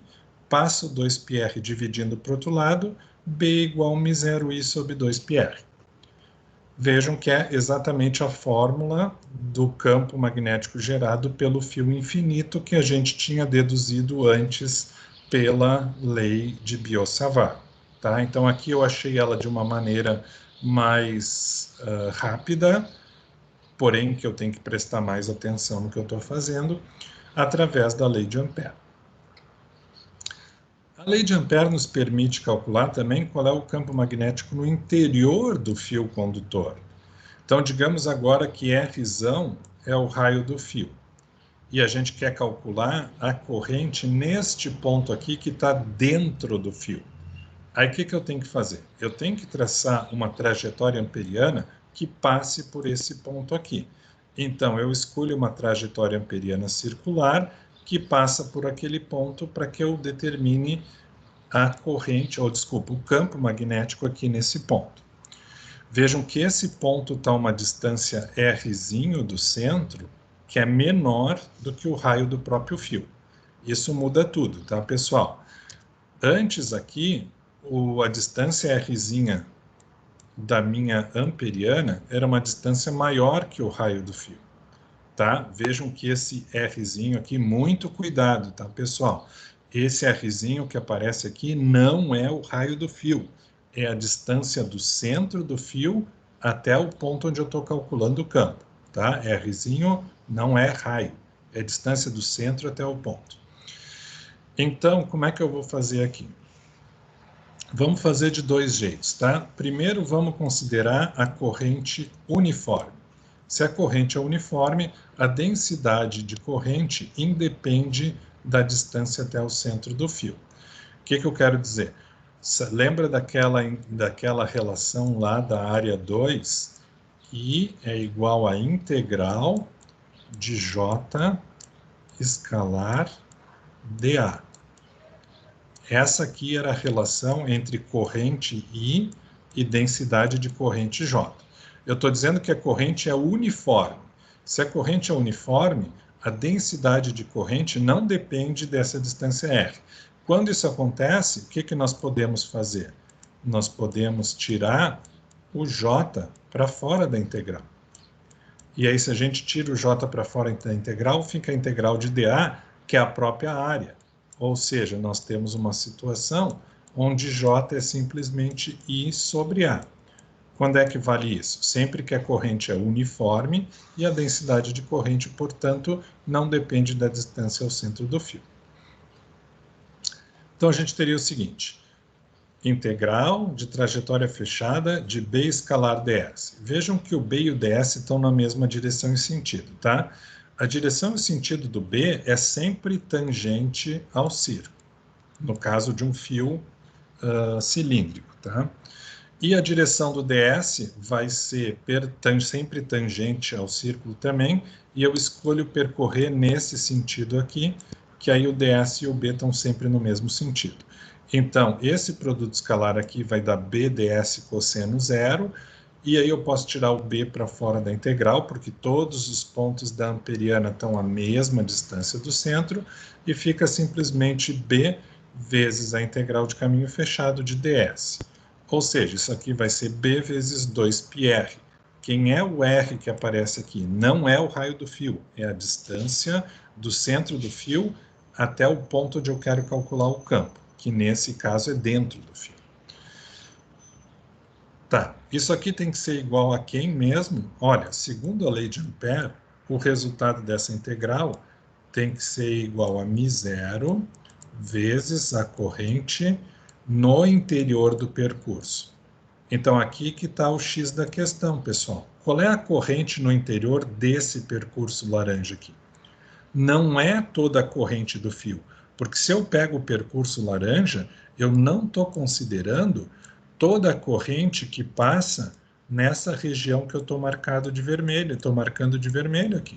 Passo 2πr dividindo para o outro lado, B igual a μ0I sobre 2πr. Vejam que é exatamente a fórmula do campo magnético gerado pelo fio infinito que a gente tinha deduzido antes pela lei de Biot-Savart. Tá? Então, aqui eu achei ela de uma maneira mais rápida, porém que eu tenho que prestar mais atenção no que eu estou fazendo, através da lei de Ampère. A lei de Ampère nos permite calcular também qual é o campo magnético no interior do fio condutor. Então, digamos agora que R é o raio do fio. e a gente quer calcular a corrente neste ponto aqui que está dentro do fio. Aí o que eu tenho que fazer? Eu tenho que traçar uma trajetória amperiana que passe por esse ponto aqui. Então, eu escolho uma trajetória amperiana circular que passa por aquele ponto para que eu determine a corrente, ou desculpa, o campo magnético aqui nesse ponto. Vejam que esse ponto está a uma distância Rzinho do centro, que é menor do que o raio do próprio fio. Isso muda tudo, tá, pessoal? Antes aqui, a distância Rzinha da minha amperiana era uma distância maior que o raio do fio, tá? Vejam que esse Rzinho aqui, muito cuidado, tá, pessoal? Esse Rzinho que aparece aqui não é o raio do fio, é a distância do centro do fio até o ponto onde eu estou calculando o campo, tá? Rzinho não é raio, é a distância do centro até o ponto. Então, como é que eu vou fazer aqui? Vamos fazer de dois jeitos, tá? Primeiro, vamos considerar a corrente uniforme. Se a corrente é uniforme, a densidade de corrente independe da distância até o centro do fio. O que eu quero dizer? Lembra daquela relação lá da área 2? I é igual a integral de J escalar dA. Essa aqui era a relação entre corrente I e densidade de corrente J. Eu estou dizendo que a corrente é uniforme. Se a corrente é uniforme, a densidade de corrente não depende dessa distância R. Quando isso acontece, o que nós podemos fazer? Nós podemos tirar o J para fora da integral. E aí, se a gente tira o J para fora da integral, fica a integral de dA, que é a própria área. Ou seja, nós temos uma situação onde J é simplesmente I sobre A. Quando é que vale isso? Sempre que a corrente é uniforme e a densidade de corrente, portanto, não depende da distância ao centro do fio. Então, a gente teria o seguinte: integral de trajetória fechada de B escalar ds. Vejam que o B e o ds estão na mesma direção e sentido, tá? A direção e sentido do B é sempre tangente ao círculo, no caso de um fio cilíndrico, tá? E a direção do ds vai ser sempre tangente ao círculo também, e eu escolho percorrer nesse sentido aqui, que aí o ds e o B estão sempre no mesmo sentido. Então, esse produto escalar aqui vai dar B ds cosseno zero, e aí eu posso tirar o B para fora da integral, porque todos os pontos da amperiana estão à mesma distância do centro, e fica simplesmente B vezes a integral de caminho fechado de ds. Ou seja, isso aqui vai ser B vezes 2πr. Quem é o R que aparece aqui? Não é o raio do fio, é a distância do centro do fio até o ponto onde eu quero calcular o campo, que nesse caso é dentro do fio. Tá, isso aqui tem que ser igual a quem mesmo? Olha, segundo a lei de Ampère, o resultado dessa integral tem que ser igual a μ0 vezes a corrente no interior do percurso. Então, aqui que está o X da questão, pessoal. Qual é a corrente no interior desse percurso laranja aqui? Não é toda a corrente do fio, porque se eu pego o percurso laranja, eu não estou considerando toda a corrente que passa nessa região que eu estou marcando de vermelho. Estou marcando de vermelho aqui.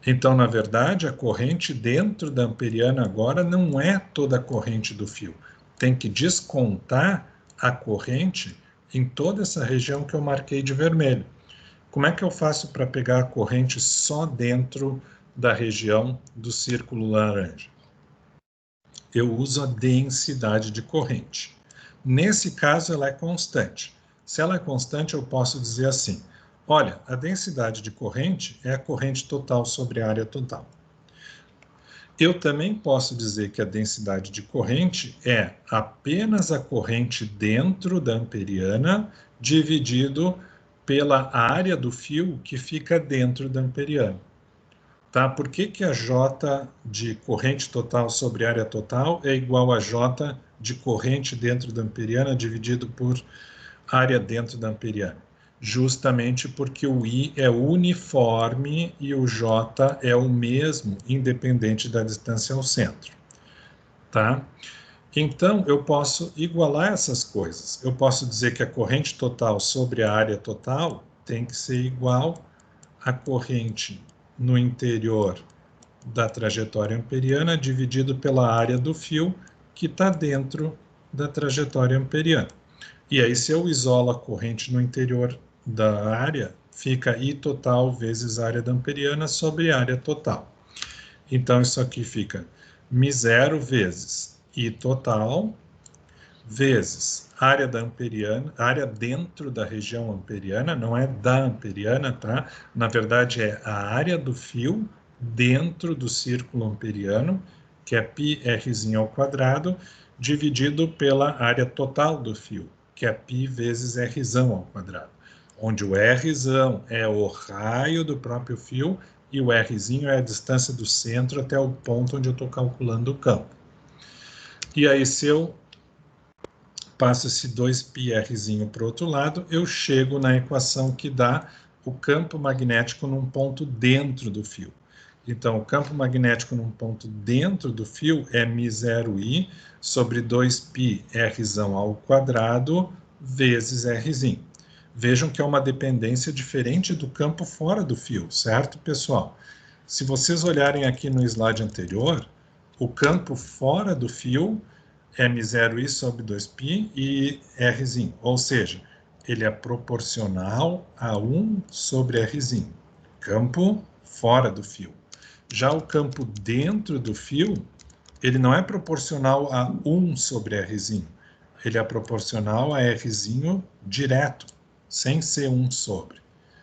Então, na verdade, a corrente dentro da amperiana agora não é toda a corrente do fio. Tem que descontar a corrente em toda essa região que eu marquei de vermelho. Como é que eu faço para pegar a corrente só dentro da região do círculo laranja? Eu uso a densidade de corrente. Nesse caso, ela é constante. Se ela é constante, eu posso dizer assim: olha, a densidade de corrente é a corrente total sobre a área total. Eu também posso dizer que a densidade de corrente é apenas a corrente dentro da amperiana dividido pela área do fio que fica dentro da amperiana. Tá? Por que a J de corrente total sobre área total é igual a J de corrente dentro da amperiana dividido por área dentro da amperiana? justamente porque o I é uniforme e o J é o mesmo, independente da distância ao centro, tá? Então, eu posso igualar essas coisas. Eu posso dizer que a corrente total sobre a área total tem que ser igual à corrente no interior da trajetória amperiana dividido pela área do fio que está dentro da trajetória amperiana. E aí, se eu isolo a corrente no interior da área, fica I total vezes área da amperiana sobre área total. Então, isso aqui fica μ0 vezes I total vezes área da amperiana, área dentro da região amperiana, não é da amperiana, tá? Na verdade, é a área do fio dentro do círculo amperiano, que é πr ao quadrado, dividido pela área total do fio, que é π vezes r ao quadrado, onde o r é o raio do próprio fio e o r é a distância do centro até o ponto onde eu estou calculando o campo. E aí, se eu passo esse 2πr para o outro lado, eu chego na equação que dá o campo magnético num ponto dentro do fio. Então, o campo magnético num ponto dentro do fio é μ0i sobre 2πr ao quadrado vezes r. Vejam que é uma dependência diferente do campo fora do fio, certo, pessoal? Se vocês olharem aqui no slide anterior, o campo fora do fio é μ0i sobre 2π e r, ou seja, ele é proporcional a 1 sobre r, campo fora do fio. Já o campo dentro do fio, ele não é proporcional a 1 sobre r, ele é proporcional a r direto, sem ser 1 sobre.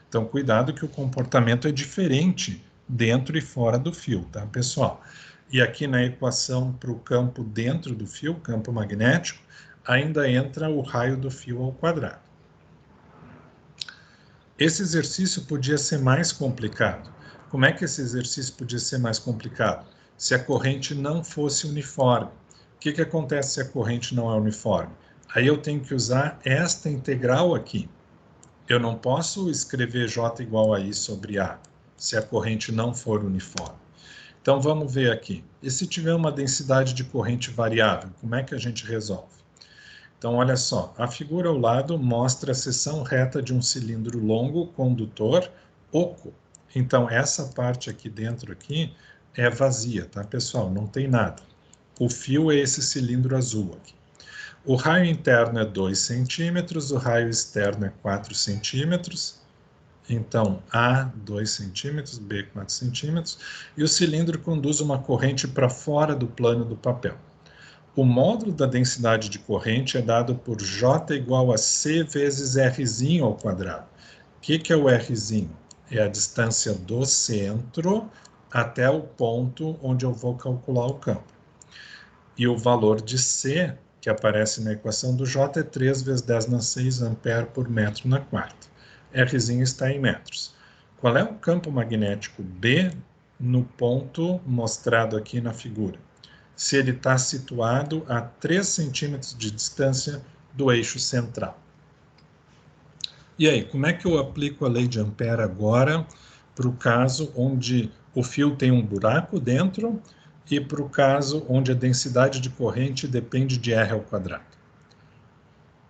Então, cuidado que o comportamento é diferente dentro e fora do fio, tá, pessoal? E aqui na equação para o campo dentro do fio, campo magnético, ainda entra o raio do fio ao quadrado. Esse exercício podia ser mais complicado. Como é que esse exercício podia ser mais complicado? Se a corrente não fosse uniforme. O que acontece se a corrente não é uniforme? Aí eu tenho que usar esta integral aqui. Eu não posso escrever J igual a I sobre A, se a corrente não for uniforme. Então, vamos ver aqui. E se tiver uma densidade de corrente variável, como é que a gente resolve? Então, olha só, a figura ao lado mostra a seção reta de um cilindro longo condutor oco. Então, essa parte aqui dentro aqui é vazia, tá, pessoal? Não tem nada. O fio é esse cilindro azul aqui. O raio interno é 2 centímetros, o raio externo é 4 centímetros. Então, A, 2 centímetros, B, 4 centímetros, e o cilindro conduz uma corrente para fora do plano do papel. O módulo da densidade de corrente é dado por J igual a C vezes R ao quadrado. O que é o R? É a distância do centro até o ponto onde eu vou calcular o campo. E o valor de C, que aparece na equação do J, é 3 vezes 10 na 6 ampere por metro na quarta. R está em metros. Qual é o campo magnético B no ponto mostrado aqui na figura? Se ele está situado a 3 centímetros de distância do eixo central. E aí, como é que eu aplico a lei de Ampère agora para o caso onde o fio tem um buraco dentro e para o caso onde a densidade de corrente depende de R ao quadrado?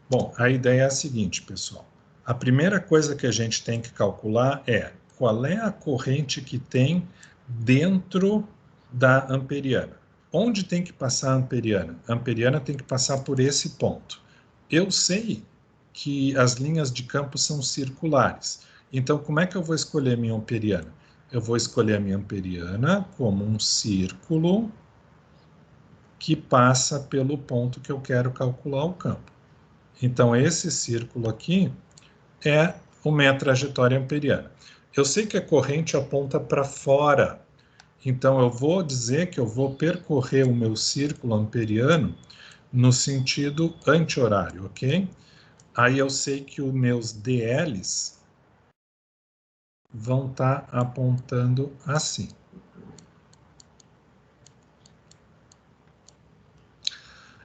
Bom, a ideia é a seguinte, pessoal. A primeira coisa que a gente tem que calcular é qual é a corrente que tem dentro da amperiana. Onde tem que passar a amperiana? A amperiana tem que passar por esse ponto. Eu sei que as linhas de campo são circulares. Então, como é que eu vou escolher minha amperiana? Eu vou escolher a minha amperiana como um círculo que passa pelo ponto que eu quero calcular o campo. Então, esse círculo aqui é a minha trajetória amperiana. Eu sei que a corrente aponta para fora, então eu vou dizer que eu vou percorrer o meu círculo amperiano no sentido anti-horário, ok? Aí eu sei que os meus DLs vão estar apontando assim.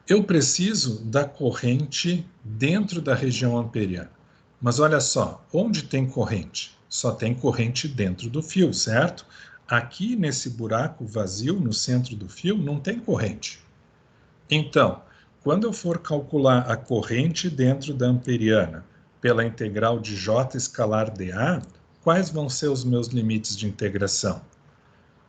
Eu preciso da corrente dentro da região amperiana, Mas olha só, onde tem corrente? Só tem corrente dentro do fio, certo? Aqui nesse buraco vazio, no centro do fio, não tem corrente. Então, quando eu for calcular a corrente dentro da amperiana pela integral de J escalar dA, quais vão ser os meus limites de integração?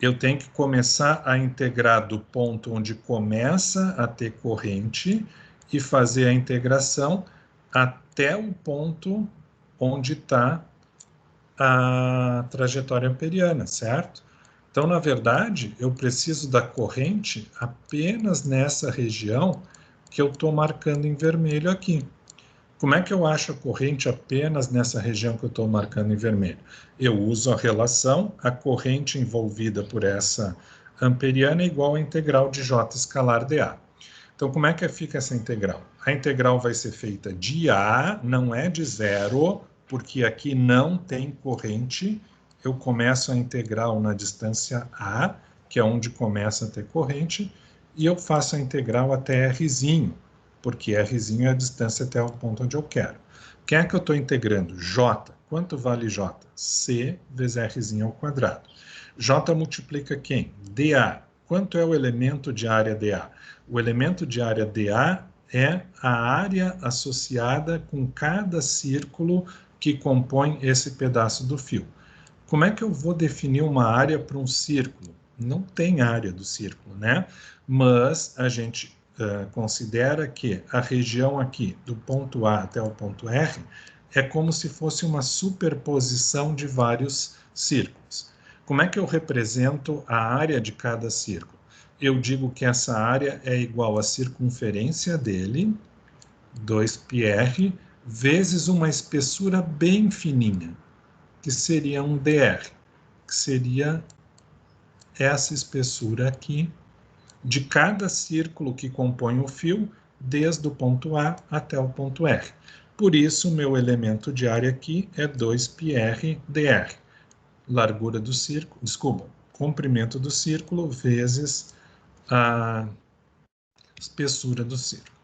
Eu tenho que começar a integrar do ponto onde começa a ter corrente e fazer a integração até o ponto onde está a trajetória amperiana, certo? Então, na verdade, eu preciso da corrente apenas nessa região que eu estou marcando em vermelho aqui. Como é que eu acho a corrente apenas nessa região que eu estou marcando em vermelho? Eu uso a relação, a corrente envolvida por essa amperiana é igual à integral de J escalar dA. Então, como é que fica essa integral? A integral vai ser feita de A, não é de zero, porque aqui não tem corrente. Eu começo a integral na distância A, que é onde começa a ter corrente, e eu faço a integral até Rzinho, porque Rzinho é a distância até o ponto onde eu quero. Quem é que eu estou integrando? J. Quanto vale J? C vezes Rzinho ao quadrado. J multiplica quem? dA. Quanto é o elemento de área dA? O elemento de área dA é a área associada com cada círculo que compõe esse pedaço do fio. Como é que eu vou definir uma área para um círculo? Não tem área do círculo, né? Mas a gente considera que a região aqui, do ponto A até o ponto R, é como se fosse uma superposição de vários círculos. Como é que eu represento a área de cada círculo? Eu digo que essa área é igual à circunferência dele, 2πr, vezes uma espessura bem fininha, que seria um dr, que seria essa espessura aqui, de cada círculo que compõe o fio, desde o ponto A até o ponto R. Por isso, meu elemento de área aqui é 2πr dr. Largura do círculo, desculpa, comprimento do círculo vezes a espessura do círculo.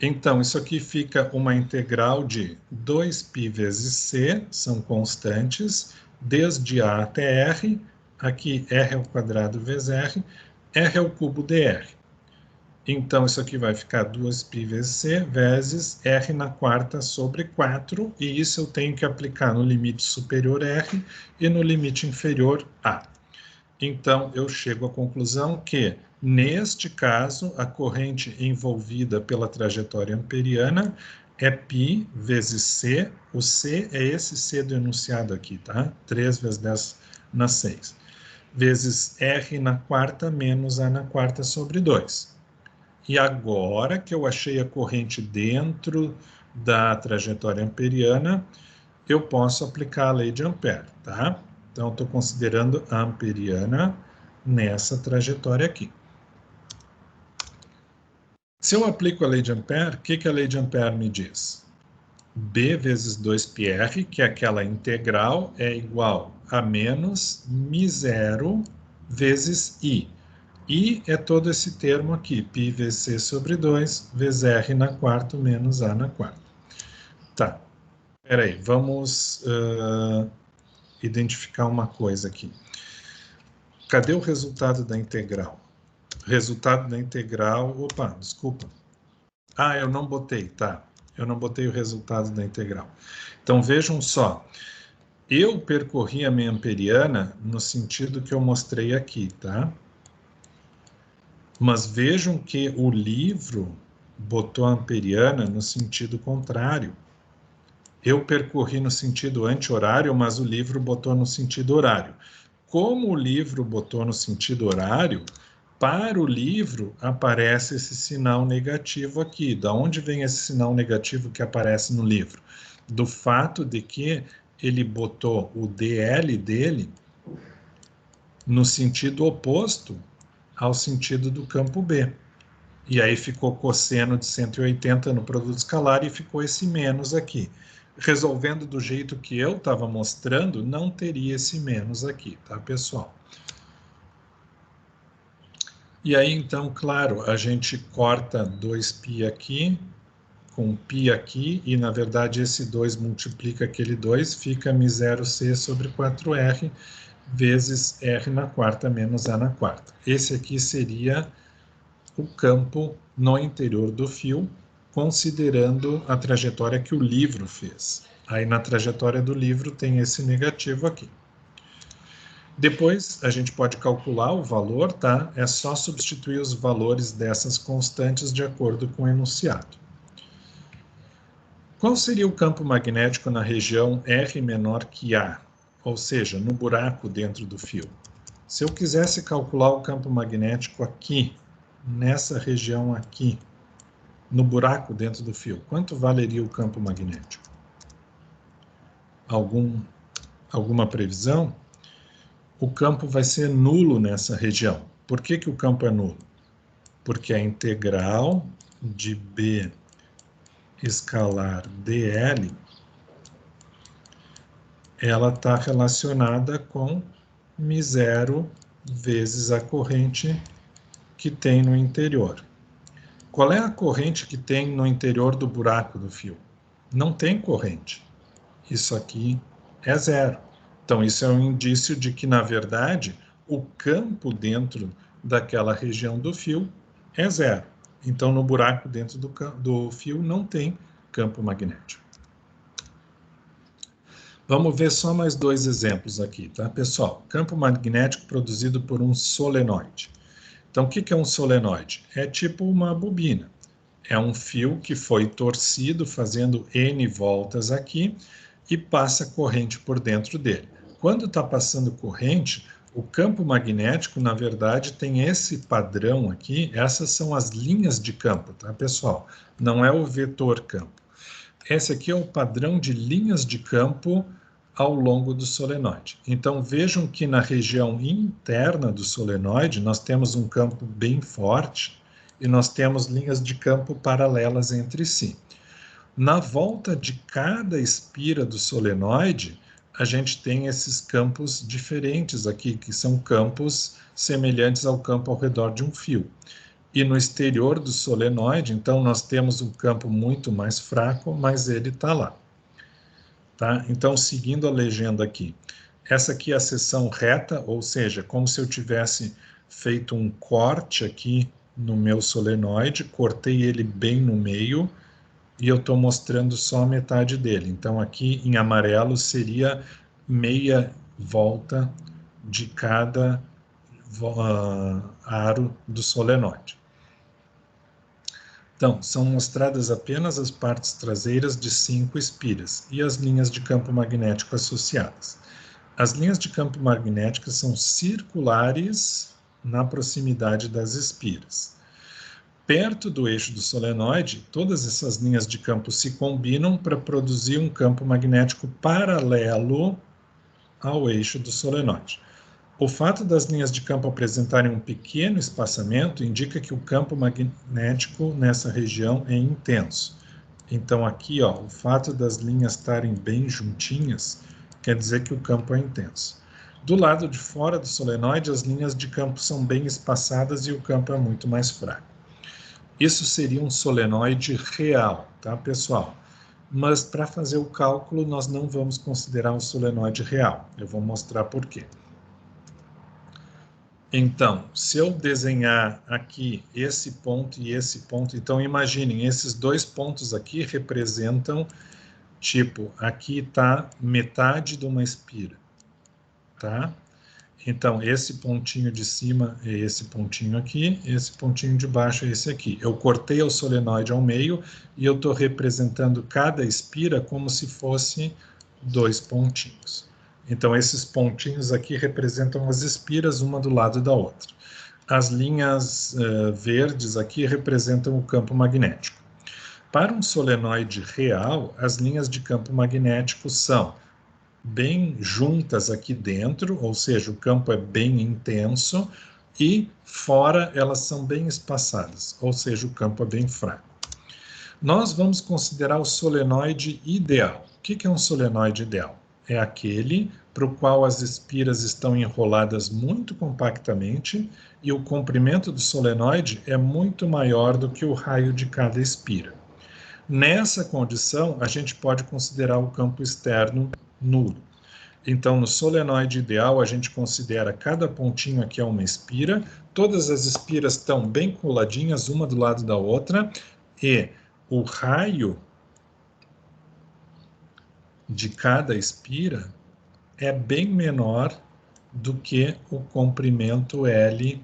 Então, isso aqui fica uma integral de 2π vezes c, são constantes, desde A até R, aqui R ao quadrado vezes R ao cubo dr. Então, isso aqui vai ficar 2π vezes c vezes R na quarta sobre 4, e isso eu tenho que aplicar no limite superior R e no limite inferior A. Então, eu chego à conclusão que, neste caso, a corrente envolvida pela trajetória amperiana é π vezes c. O c é esse c do enunciado aqui, tá? 3 vezes 10 na 6. Vezes R na quarta menos A na quarta sobre 2. E agora que eu achei a corrente dentro da trajetória amperiana, eu posso aplicar a lei de Ampère, tá? Então, estou considerando a amperiana nessa trajetória aqui. Se eu aplico a lei de Ampère, o que a lei de Ampère me diz? B vezes 2πr, que é aquela integral, é igual a menos μ0 vezes I. I é todo esse termo aqui, π vezes c sobre 2, vezes R na quarta menos A na quarta. Tá, peraí, vamos identificar uma coisa aqui. Cadê o resultado da integral? Resultado da integral... Opa, desculpa. Ah, eu não botei, tá. Eu não botei o resultado da integral. Então, vejam só. Eu percorri a minha amperiana no sentido que eu mostrei aqui, tá? Mas vejam que o livro botou a amperiana no sentido contrário. Eu percorri no sentido anti-horário, mas o livro botou no sentido horário. Como o livro botou no sentido horário, para o livro aparece esse sinal negativo aqui. Da onde vem esse sinal negativo que aparece no livro? Do fato de que ele botou o DL dele no sentido oposto ao sentido do campo B. E aí ficou cosseno de 180 no produto escalar e ficou esse menos aqui. Resolvendo do jeito que eu estava mostrando, não teria esse menos aqui, tá, pessoal? E aí, então, claro, a gente corta 2π aqui, com π aqui, e na verdade esse 2 multiplica aquele 2, fica μ0c sobre 4r vezes r na quarta menos a na quarta. Esse aqui seria o campo no interior do fio, considerando a trajetória que o livro fez. Aí na trajetória do livro tem esse negativo aqui. Depois a gente pode calcular o valor, tá? É só substituir os valores dessas constantes de acordo com o enunciado. Qual seria o campo magnético na região R menor que A? Ou seja, no buraco dentro do fio. Se eu quisesse calcular o campo magnético aqui, nessa região aqui, no buraco dentro do fio, quanto valeria o campo magnético? Alguma previsão? O campo vai ser nulo nessa região. Por que que o campo é nulo? Porque a integral de B escalar dl, ela está relacionada com μ0 vezes a corrente que tem no interior. Qual é a corrente que tem no interior do buraco do fio? Não tem corrente. Isso aqui é zero. Então, isso é um indício de que, na verdade, o campo dentro daquela região do fio é zero. Então, no buraco dentro do fio não tem campo magnético. Vamos ver só mais dois exemplos aqui, tá, pessoal? Campo magnético produzido por um solenoide. Então, o que é um solenoide? É tipo uma bobina. É um fio que foi torcido fazendo N voltas aqui e passa corrente por dentro dele. Quando está passando corrente, o campo magnético, na verdade, tem esse padrão aqui. Essas são as linhas de campo, tá, pessoal? Não é o vetor campo. Esse aqui é o padrão de linhas de campo ao longo do solenoide. Então, vejam que na região interna do solenoide, nós temos um campo bem forte e nós temos linhas de campo paralelas entre si. Na volta de cada espira do solenoide, a gente tem esses campos diferentes aqui, que são campos semelhantes ao campo ao redor de um fio. E no exterior do solenoide, então, nós temos um campo muito mais fraco, mas ele está lá. Tá? Então, seguindo a legenda aqui, essa aqui é a seção reta, ou seja, como se eu tivesse feito um corte aqui no meu solenoide, cortei ele bem no meio, e eu estou mostrando só a metade dele. Então, aqui em amarelo seria meia volta de cada aro do solenoide. Então, são mostradas apenas as partes traseiras de 5 espiras e as linhas de campo magnético associadas. As linhas de campo magnético são circulares na proximidade das espiras. Perto do eixo do solenoide, todas essas linhas de campo se combinam para produzir um campo magnético paralelo ao eixo do solenoide. O fato das linhas de campo apresentarem um pequeno espaçamento indica que o campo magnético nessa região é intenso. Então aqui, ó, o fato das linhas estarem bem juntinhas quer dizer que o campo é intenso. Do lado de fora do solenoide, as linhas de campo são bem espaçadas e o campo é muito mais fraco. Isso seria um solenoide real, tá, pessoal? Mas para fazer o cálculo, nós não vamos considerar um solenoide real. Eu vou mostrar por quê. Então, se eu desenhar aqui esse ponto e esse ponto, então imaginem, esses dois pontos aqui representam, tipo, aqui está metade de uma espira, tá? Então, esse pontinho de cima é esse pontinho aqui, esse pontinho de baixo é esse aqui. Eu cortei o solenoide ao meio e eu estou representando cada espira como se fosse dois pontinhos. Então, esses pontinhos aqui representam as espiras, uma do lado da outra. As linhas verdes aqui representam o campo magnético. Para um solenoide real, as linhas de campo magnético são bem juntas aqui dentro, ou seja, o campo é bem intenso, e fora elas são bem espaçadas, ou seja, o campo é bem fraco. Nós vamos considerar o solenoide ideal. O que é um solenoide ideal? É aquele para o qual as espiras estão enroladas muito compactamente e o comprimento do solenoide é muito maior do que o raio de cada espira. Nessa condição, a gente pode considerar o campo externo nulo. Então, no solenoide ideal, a gente considera cada pontinho aqui é uma espira, todas as espiras estão bem coladinhas, uma do lado da outra, e o raio de cada espira é bem menor do que o comprimento L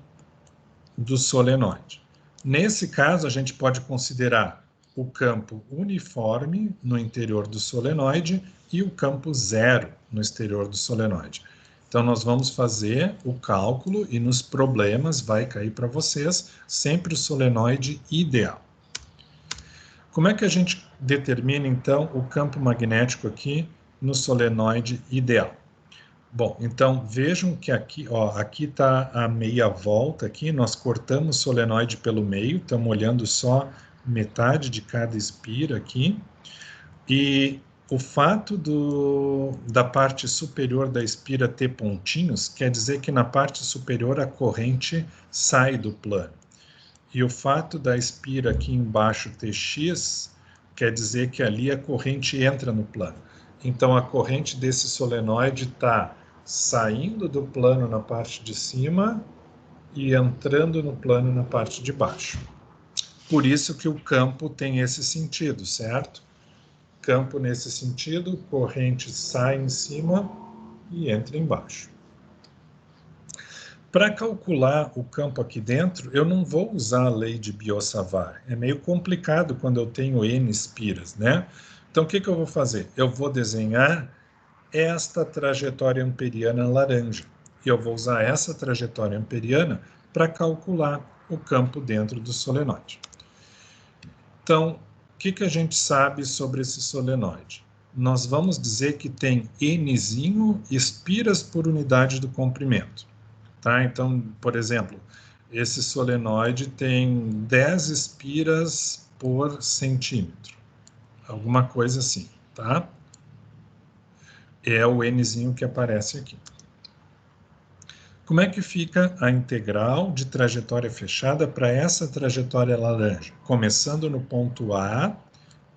do solenoide. Nesse caso, a gente pode considerar o campo uniforme no interior do solenoide e o campo zero no exterior do solenoide. Então, nós vamos fazer o cálculo e nos problemas vai cair para vocês sempre o solenoide ideal. Como é que a gente determina, então, o campo magnético aqui no solenoide ideal? Bom, então vejam que aqui, ó, aqui está a meia volta aqui, nós cortamos o solenoide pelo meio, estamos olhando só metade de cada espira aqui, e o fato da parte superior da espira ter pontinhos, quer dizer que na parte superior a corrente sai do plano. E o fato da espira aqui embaixo ter X, quer dizer que ali a corrente entra no plano. Então a corrente desse solenoide está saindo do plano na parte de cima e entrando no plano na parte de baixo. Por isso que o campo tem esse sentido, certo? Campo nesse sentido, corrente sai em cima e entra embaixo. Para calcular o campo aqui dentro, eu não vou usar a lei de Biot-Savart. É meio complicado quando eu tenho N espiras, né? Então, o que eu vou fazer? Eu vou desenhar esta trajetória amperiana laranja. E eu vou usar essa trajetória amperiana para calcular o campo dentro do solenoide. Então, o que a gente sabe sobre esse solenoide? Nós vamos dizer que tem Nzinho espiras por unidade do comprimento. Tá? Então, por exemplo, esse solenoide tem 10 espiras por centímetro. Alguma coisa assim, tá? É o Nzinho que aparece aqui. Como é que fica a integral de trajetória fechada para essa trajetória laranja? Começando no ponto A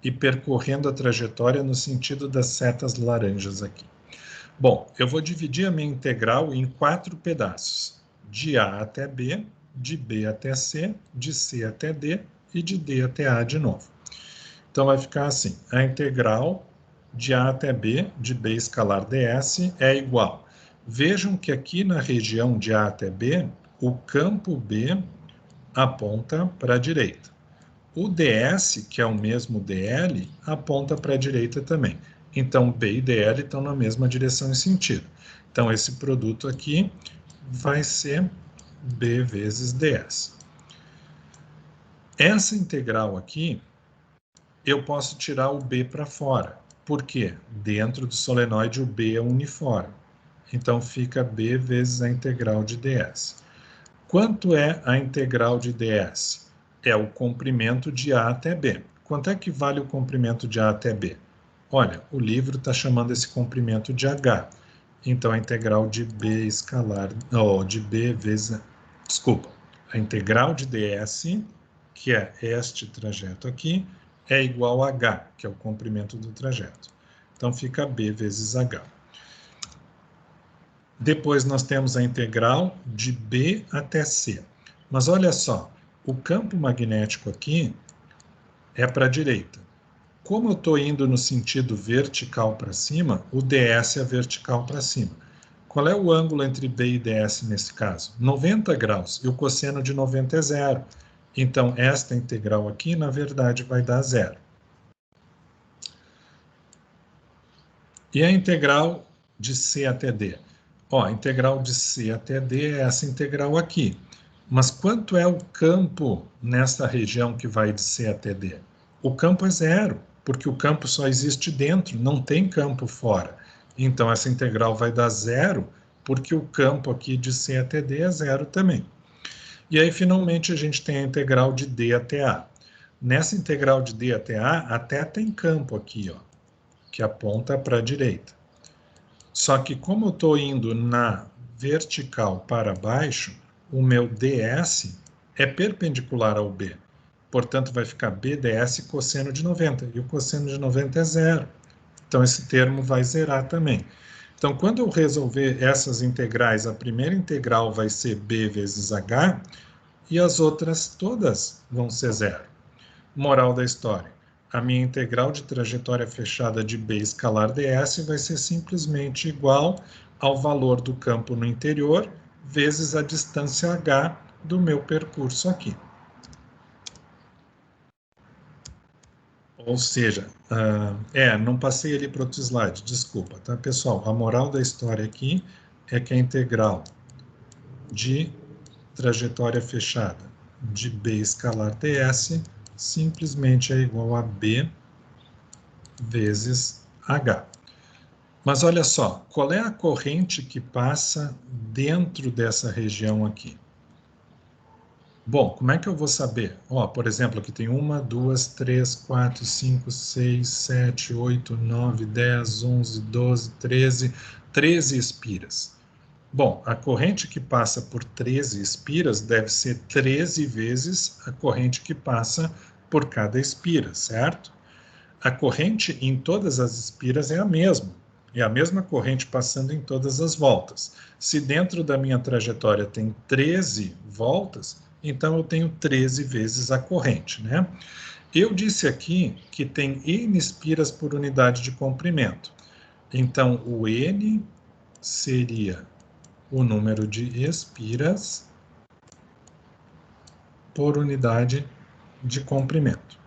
e percorrendo a trajetória no sentido das setas laranjas aqui. Bom, eu vou dividir a minha integral em 4 pedaços. De A até B, de B até C, de C até D e de D até A de novo. Então vai ficar assim, a integral de A até B, de B escalar ds, é igual. Vejam que aqui na região de A até B, o campo B aponta para a direita. O ds, que é o mesmo dl, aponta para a direita também. Então, B e dl estão na mesma direção e sentido. Então, esse produto aqui vai ser B vezes ds. Essa integral aqui, eu posso tirar o B para fora. Por quê? Dentro do solenoide, o B é uniforme. Então, fica B vezes a integral de ds. Quanto é a integral de ds? É o comprimento de A até B. Quanto é que vale o comprimento de A até B? Olha, o livro está chamando esse comprimento de H. Então, a integral de B escalar, de B vezes, desculpa, a integral de ds, que é este trajeto aqui, é igual a H, que é o comprimento do trajeto. Então, fica B vezes H. Depois nós temos a integral de B até C. Mas olha só, o campo magnético aqui é para a direita. Como eu estou indo no sentido vertical para cima, o ds é vertical para cima. Qual é o ângulo entre B e ds nesse caso? 90 graus, e o cosseno de 90 é zero. Então, esta integral aqui, na verdade, vai dar zero. E a integral de C até D? Ó, a integral de C até D é essa integral aqui. Mas quanto é o campo nesta região que vai de C até D? O campo é zero, porque o campo só existe dentro, não tem campo fora. Então, essa integral vai dar zero, porque o campo aqui de C até D é zero também. E aí, finalmente, a gente tem a integral de D até A. Nessa integral de D até A, até tem campo aqui, ó, que aponta para a direita. Só que como eu estou indo na vertical para baixo, o meu ds é perpendicular ao B. Portanto, vai ficar B ds cosseno de 90. E o cosseno de 90 é zero. Então, esse termo vai zerar também. Então, quando eu resolver essas integrais, a primeira integral vai ser B vezes H, e as outras todas vão ser zero. Moral da história. A minha integral de trajetória fechada de B escalar ds vai ser simplesmente igual ao valor do campo no interior vezes a distância h do meu percurso aqui. Ou seja, não passei ali para outro slide, desculpa, tá, pessoal? A moral da história aqui é que a integral de trajetória fechada de B escalar ds simplesmente é igual a B vezes H. Mas olha só, qual é a corrente que passa dentro dessa região aqui? Bom, como é que eu vou saber? Por exemplo, aqui tem 1, 2, 3, 4, 5, 6, 7, 8, 9, 10, 11, 12, 13 espiras. Bom, a corrente que passa por 13 espiras deve ser 13 vezes a corrente que passa por cada espira, certo? A corrente em todas as espiras é a mesma corrente passando em todas as voltas. Se dentro da minha trajetória tem 13 voltas, então eu tenho 13 vezes a corrente, né? Eu disse aqui que tem N espiras por unidade de comprimento. Então, o N seria o número de espiras por unidade de comprimento.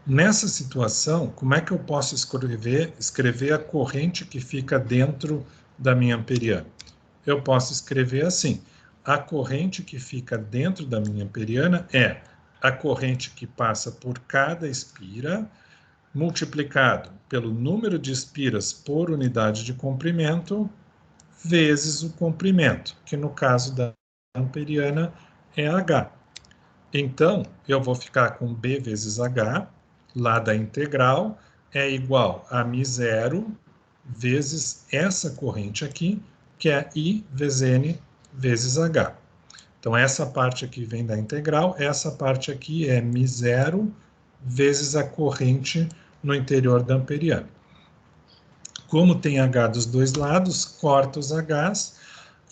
Nessa situação, como é que eu posso escrever a corrente que fica dentro da minha amperiana? Eu posso escrever assim: a corrente que fica dentro da minha amperiana é a corrente que passa por cada espira, multiplicado pelo número de espiras por unidade de comprimento, vezes o comprimento, que no caso da amperiana é H. Então, eu vou ficar com B vezes H, lá da integral, é igual a μ0 vezes essa corrente aqui, que é I vezes N vezes H. Então, essa parte aqui vem da integral, essa parte aqui é μ0 vezes a corrente no interior da amperiana. Como tem H dos dois lados, corta os Hs,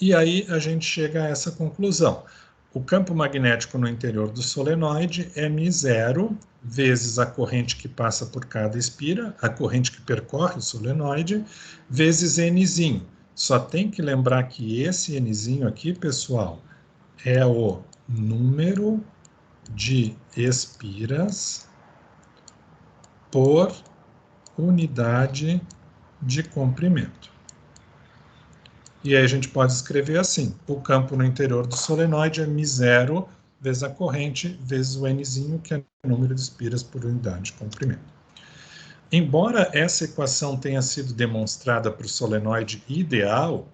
e aí a gente chega a essa conclusão. O campo magnético no interior do solenoide é μ0 vezes a corrente que passa por cada espira, a corrente que percorre o solenoide, vezes Nzinho. Só tem que lembrar que esse Nzinho aqui, pessoal, é o número de espiras por unidade de comprimento. E aí a gente pode escrever assim: o campo no interior do solenoide é μ0 vezes a corrente vezes o Nzinho, que é o número de espiras por unidade de comprimento. Embora essa equação tenha sido demonstrada para o solenoide ideal,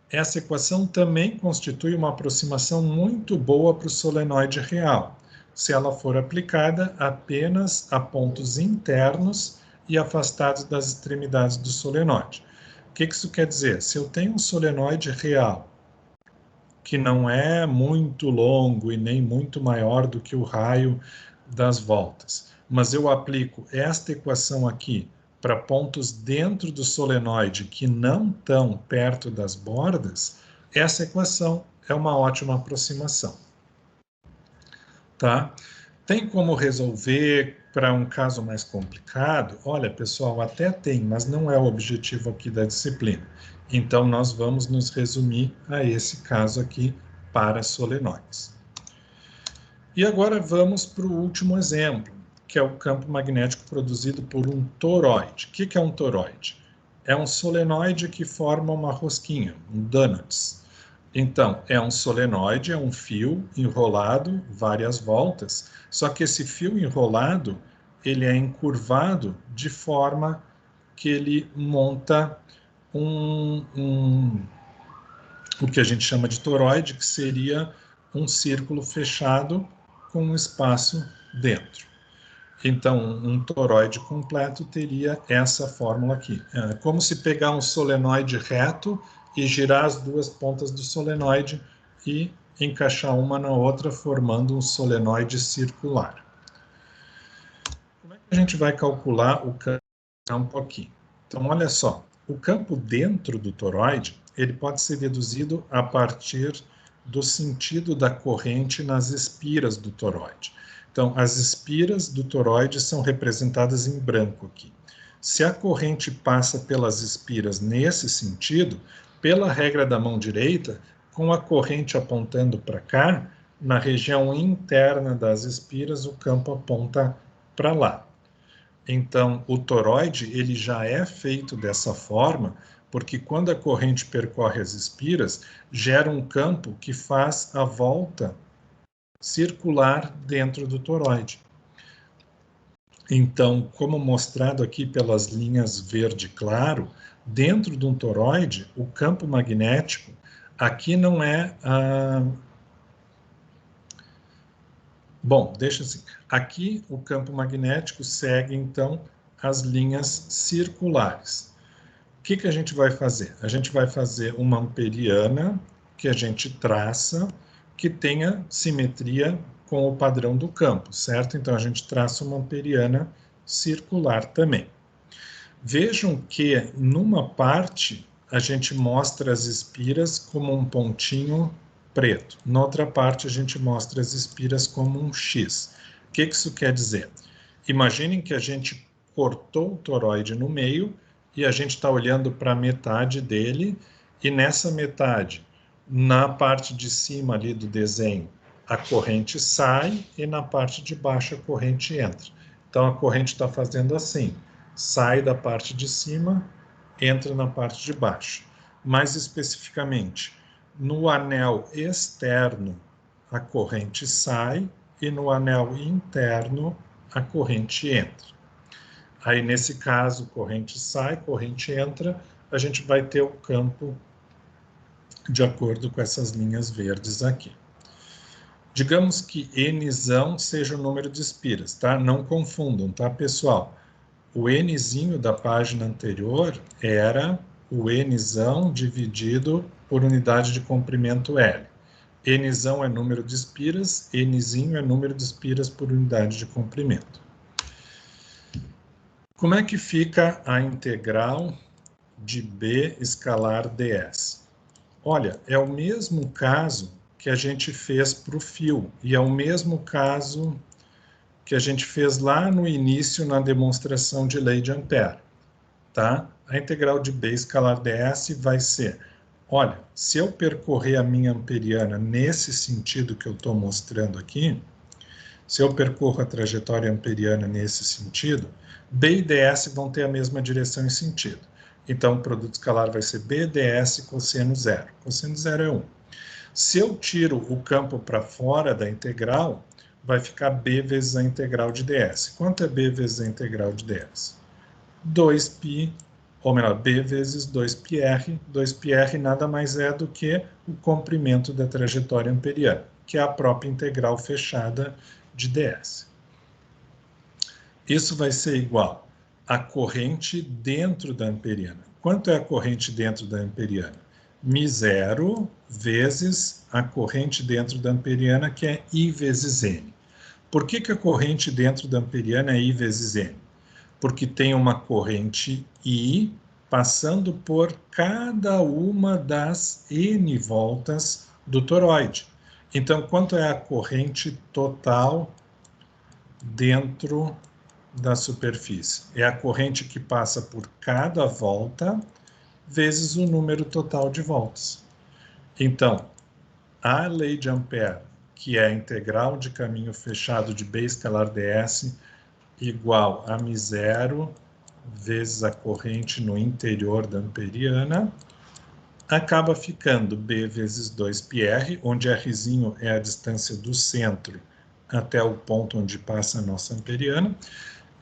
essa equação também constitui uma aproximação muito boa para o solenoide real, se ela for aplicada apenas a pontos internos e afastados das extremidades do solenoide. O que isso quer dizer? Se eu tenho um solenoide real, que não é muito longo e nem muito maior do que o raio das voltas, mas eu aplico esta equação aqui para pontos dentro do solenoide que não estão perto das bordas, essa equação é uma ótima aproximação. Tá? Tem como resolver para um caso mais complicado? Olha, pessoal, até tem, mas não é o objetivo aqui da disciplina. Então, nós vamos nos resumir a esse caso aqui para solenoides. E agora vamos para o último exemplo, que é o campo magnético produzido por um toroide. O que é um toroide? É um solenoide que forma uma rosquinha, um donuts. Então, é um solenoide, é um fio enrolado, várias voltas, só que esse fio enrolado, ele é encurvado de forma que ele monta o que a gente chama de toroide, que seria um círculo fechado com um espaço dentro. Então, um toroide completo teria essa fórmula aqui. É como se pegar um solenoide reto e girar as duas pontas do solenoide e encaixar uma na outra, formando um solenoide circular. a gente vai calcular o campo aqui? Então, olha só, o campo dentro do toroide, ele pode ser deduzido a partir do sentido da corrente nas espiras do toroide. Então, as espiras do toroide são representadas em branco aqui. Se a corrente passa pelas espiras nesse sentido, pela regra da mão direita, com a corrente apontando para cá, na região interna das espiras, o campo aponta para lá. Então, o toroide ele já é feito dessa forma, porque quando a corrente percorre as espiras, gera um campo que faz a volta circular dentro do toroide. Então, como mostrado aqui pelas linhas verde claro, dentro de um toroide, o campo magnético, aqui não é... Bom, deixa assim. Aqui o campo magnético segue, então, as linhas circulares. O que a gente vai fazer? A gente vai fazer uma amperiana que a gente traça, que tenha simetria com o padrão do campo, certo? Então, a gente traça uma amperiana circular também. Vejam que, numa parte, a gente mostra as espiras como um pontinho preto. Na outra parte, a gente mostra as espiras como um X. O que isso quer dizer? Imaginem que a gente cortou o toroide no meio e a gente está olhando para a metade dele, e nessa metade, na parte de cima ali do desenho, a corrente sai e na parte de baixo a corrente entra. Então a corrente está fazendo assim, sai da parte de cima, entra na parte de baixo. Mais especificamente, no anel externo a corrente sai e no anel interno a corrente entra. Aí, nesse caso, corrente sai, corrente entra, a gente vai ter o campo de acordo com essas linhas verdes aqui. Digamos que Nzão seja o número de espiras, tá? Não confundam, tá, pessoal? O Nzinho da página anterior era o Nzão dividido por unidade de comprimento L. Nzão é número de espiras, Nzinho é número de espiras por unidade de comprimento. Como é que fica a integral de B escalar ds? Olha, é o mesmo caso que a gente fez para o fio, e é o mesmo caso que a gente fez lá no início na demonstração de lei de Ampère, tá? A integral de B escalar ds vai ser, olha, se eu percorrer a minha amperiana nesse sentido que eu estou mostrando aqui, se eu percorro a trajetória amperiana nesse sentido, B e ds vão ter a mesma direção e sentido. Então, o produto escalar vai ser B ds cosseno zero. Cosseno zero é 1. Se eu tiro o campo para fora da integral, vai ficar B vezes a integral de ds. Quanto é B vezes a integral de ds? 2π, ou melhor, B vezes 2πr. 2πr nada mais é do que o comprimento da trajetória amperiana, que é a própria integral fechada de ds. Isso vai ser igual à corrente dentro da amperiana. Quanto é a corrente dentro da amperiana? μ0 vezes a corrente dentro da amperiana, que é I vezes N. Por que a corrente dentro da amperiana é I vezes N? Porque tem uma corrente I passando por cada uma das N voltas do toroide. Então, quanto é a corrente total dentro da superfície? É a corrente que passa por cada volta vezes o número total de voltas. Então, a lei de Ampère, que é a integral de caminho fechado de B escalar ds igual a μ0 vezes a corrente no interior da amperiana, acaba ficando B vezes 2πr, onde Rzinho é a distância do centro até o ponto onde passa a nossa amperiana,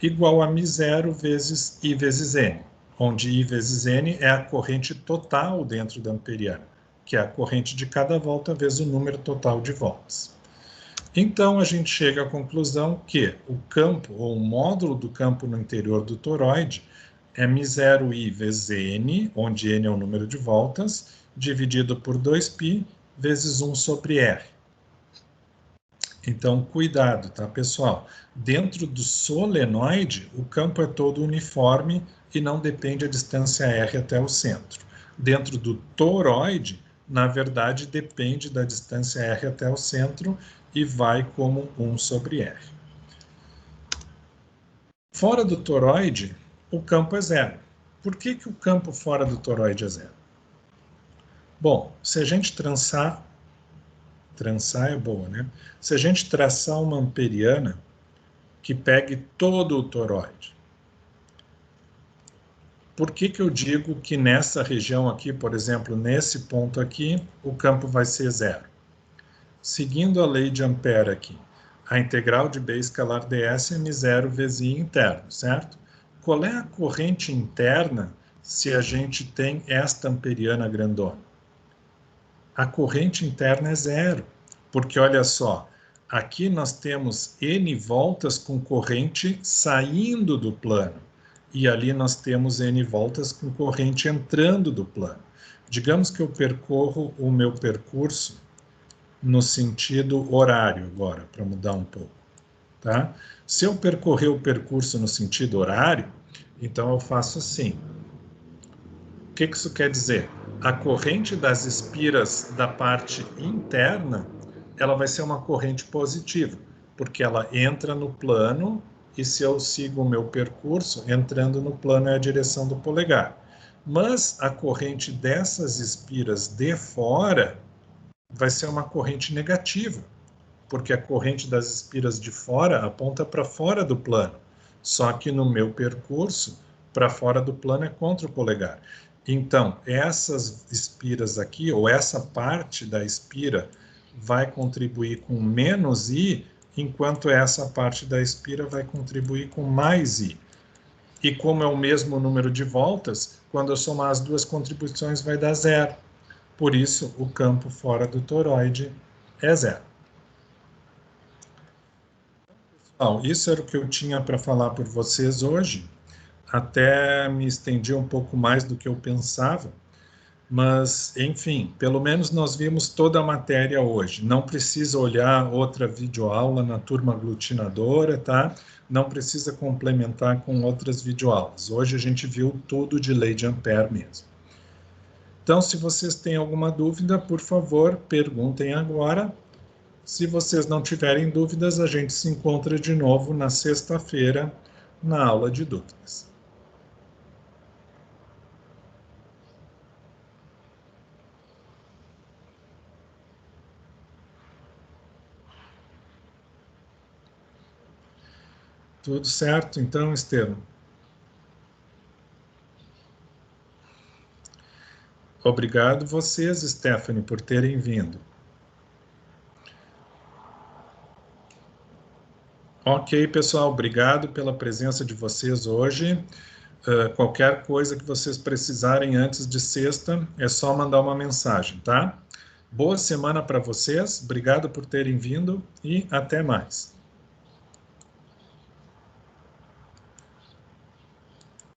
igual a μ0 vezes I vezes N, onde I vezes N é a corrente total dentro da amperiana, que é a corrente de cada volta vezes o número total de voltas. Então, a gente chega à conclusão que o campo, ou o módulo do campo no interior do toroide, é μ0I vezes N, onde N é o número de voltas, dividido por 2π vezes 1 sobre R. Então, cuidado, tá, pessoal? Dentro do solenoide, o campo é todo uniforme e não depende a distância R até o centro. Dentro do toroide, na verdade, depende da distância R até o centro e vai como 1 sobre R. Fora do toroide, o campo é zero. Por que o campo fora do toroide é zero? Bom, se a gente trançar é boa, né? Se a gente traçar uma amperiana que pegue todo o toroide, por que eu digo que nessa região aqui, por exemplo, nesse ponto aqui, o campo vai ser zero? Seguindo a lei de Ampère aqui, a integral de B escalar ds é M0 vezes I interno, certo? Qual é a corrente interna se a gente tem esta amperiana grandona? A corrente interna é zero, porque olha só, aqui nós temos N voltas com corrente saindo do plano, e ali nós temos N voltas com corrente entrando do plano. Digamos que eu percorro o meu percurso no sentido horário agora, para mudar um pouco, tá? Se eu percorrer o percurso no sentido horário, então eu faço assim. O que isso quer dizer? A corrente das espiras da parte interna, ela vai ser uma corrente positiva, porque ela entra no plano e se eu sigo o meu percurso, entrando no plano é a direção do polegar. Mas a corrente dessas espiras de fora vai ser uma corrente negativa, porque a corrente das espiras de fora aponta para fora do plano. Só que no meu percurso, para fora do plano é contra o polegar. Então, essas espiras aqui, ou essa parte da espira, vai contribuir com menos I, enquanto essa parte da espira vai contribuir com mais I. E como é o mesmo número de voltas, quando eu somar as duas contribuições vai dar zero. Por isso, o campo fora do toroide é zero. Bom, isso era o que eu tinha para falar por vocês hoje. Até me estendi um pouco mais do que eu pensava, mas, enfim, pelo menos nós vimos toda a matéria hoje. Não precisa olhar outra videoaula na turma aglutinadora, tá? Não precisa complementar com outras videoaulas. Hoje a gente viu tudo de lei de Ampère mesmo. Então, se vocês têm alguma dúvida, por favor, perguntem agora. Se vocês não tiverem dúvidas, a gente se encontra de novo na sexta-feira, na aula de dúvidas. Tudo certo, então, Estevam? Obrigado vocês, Stephanie, por terem vindo. Ok, pessoal, obrigado pela presença de vocês hoje. Qualquer coisa que vocês precisarem antes de sexta, é só mandar uma mensagem, tá? Boa semana para vocês, obrigado por terem vindo e até mais.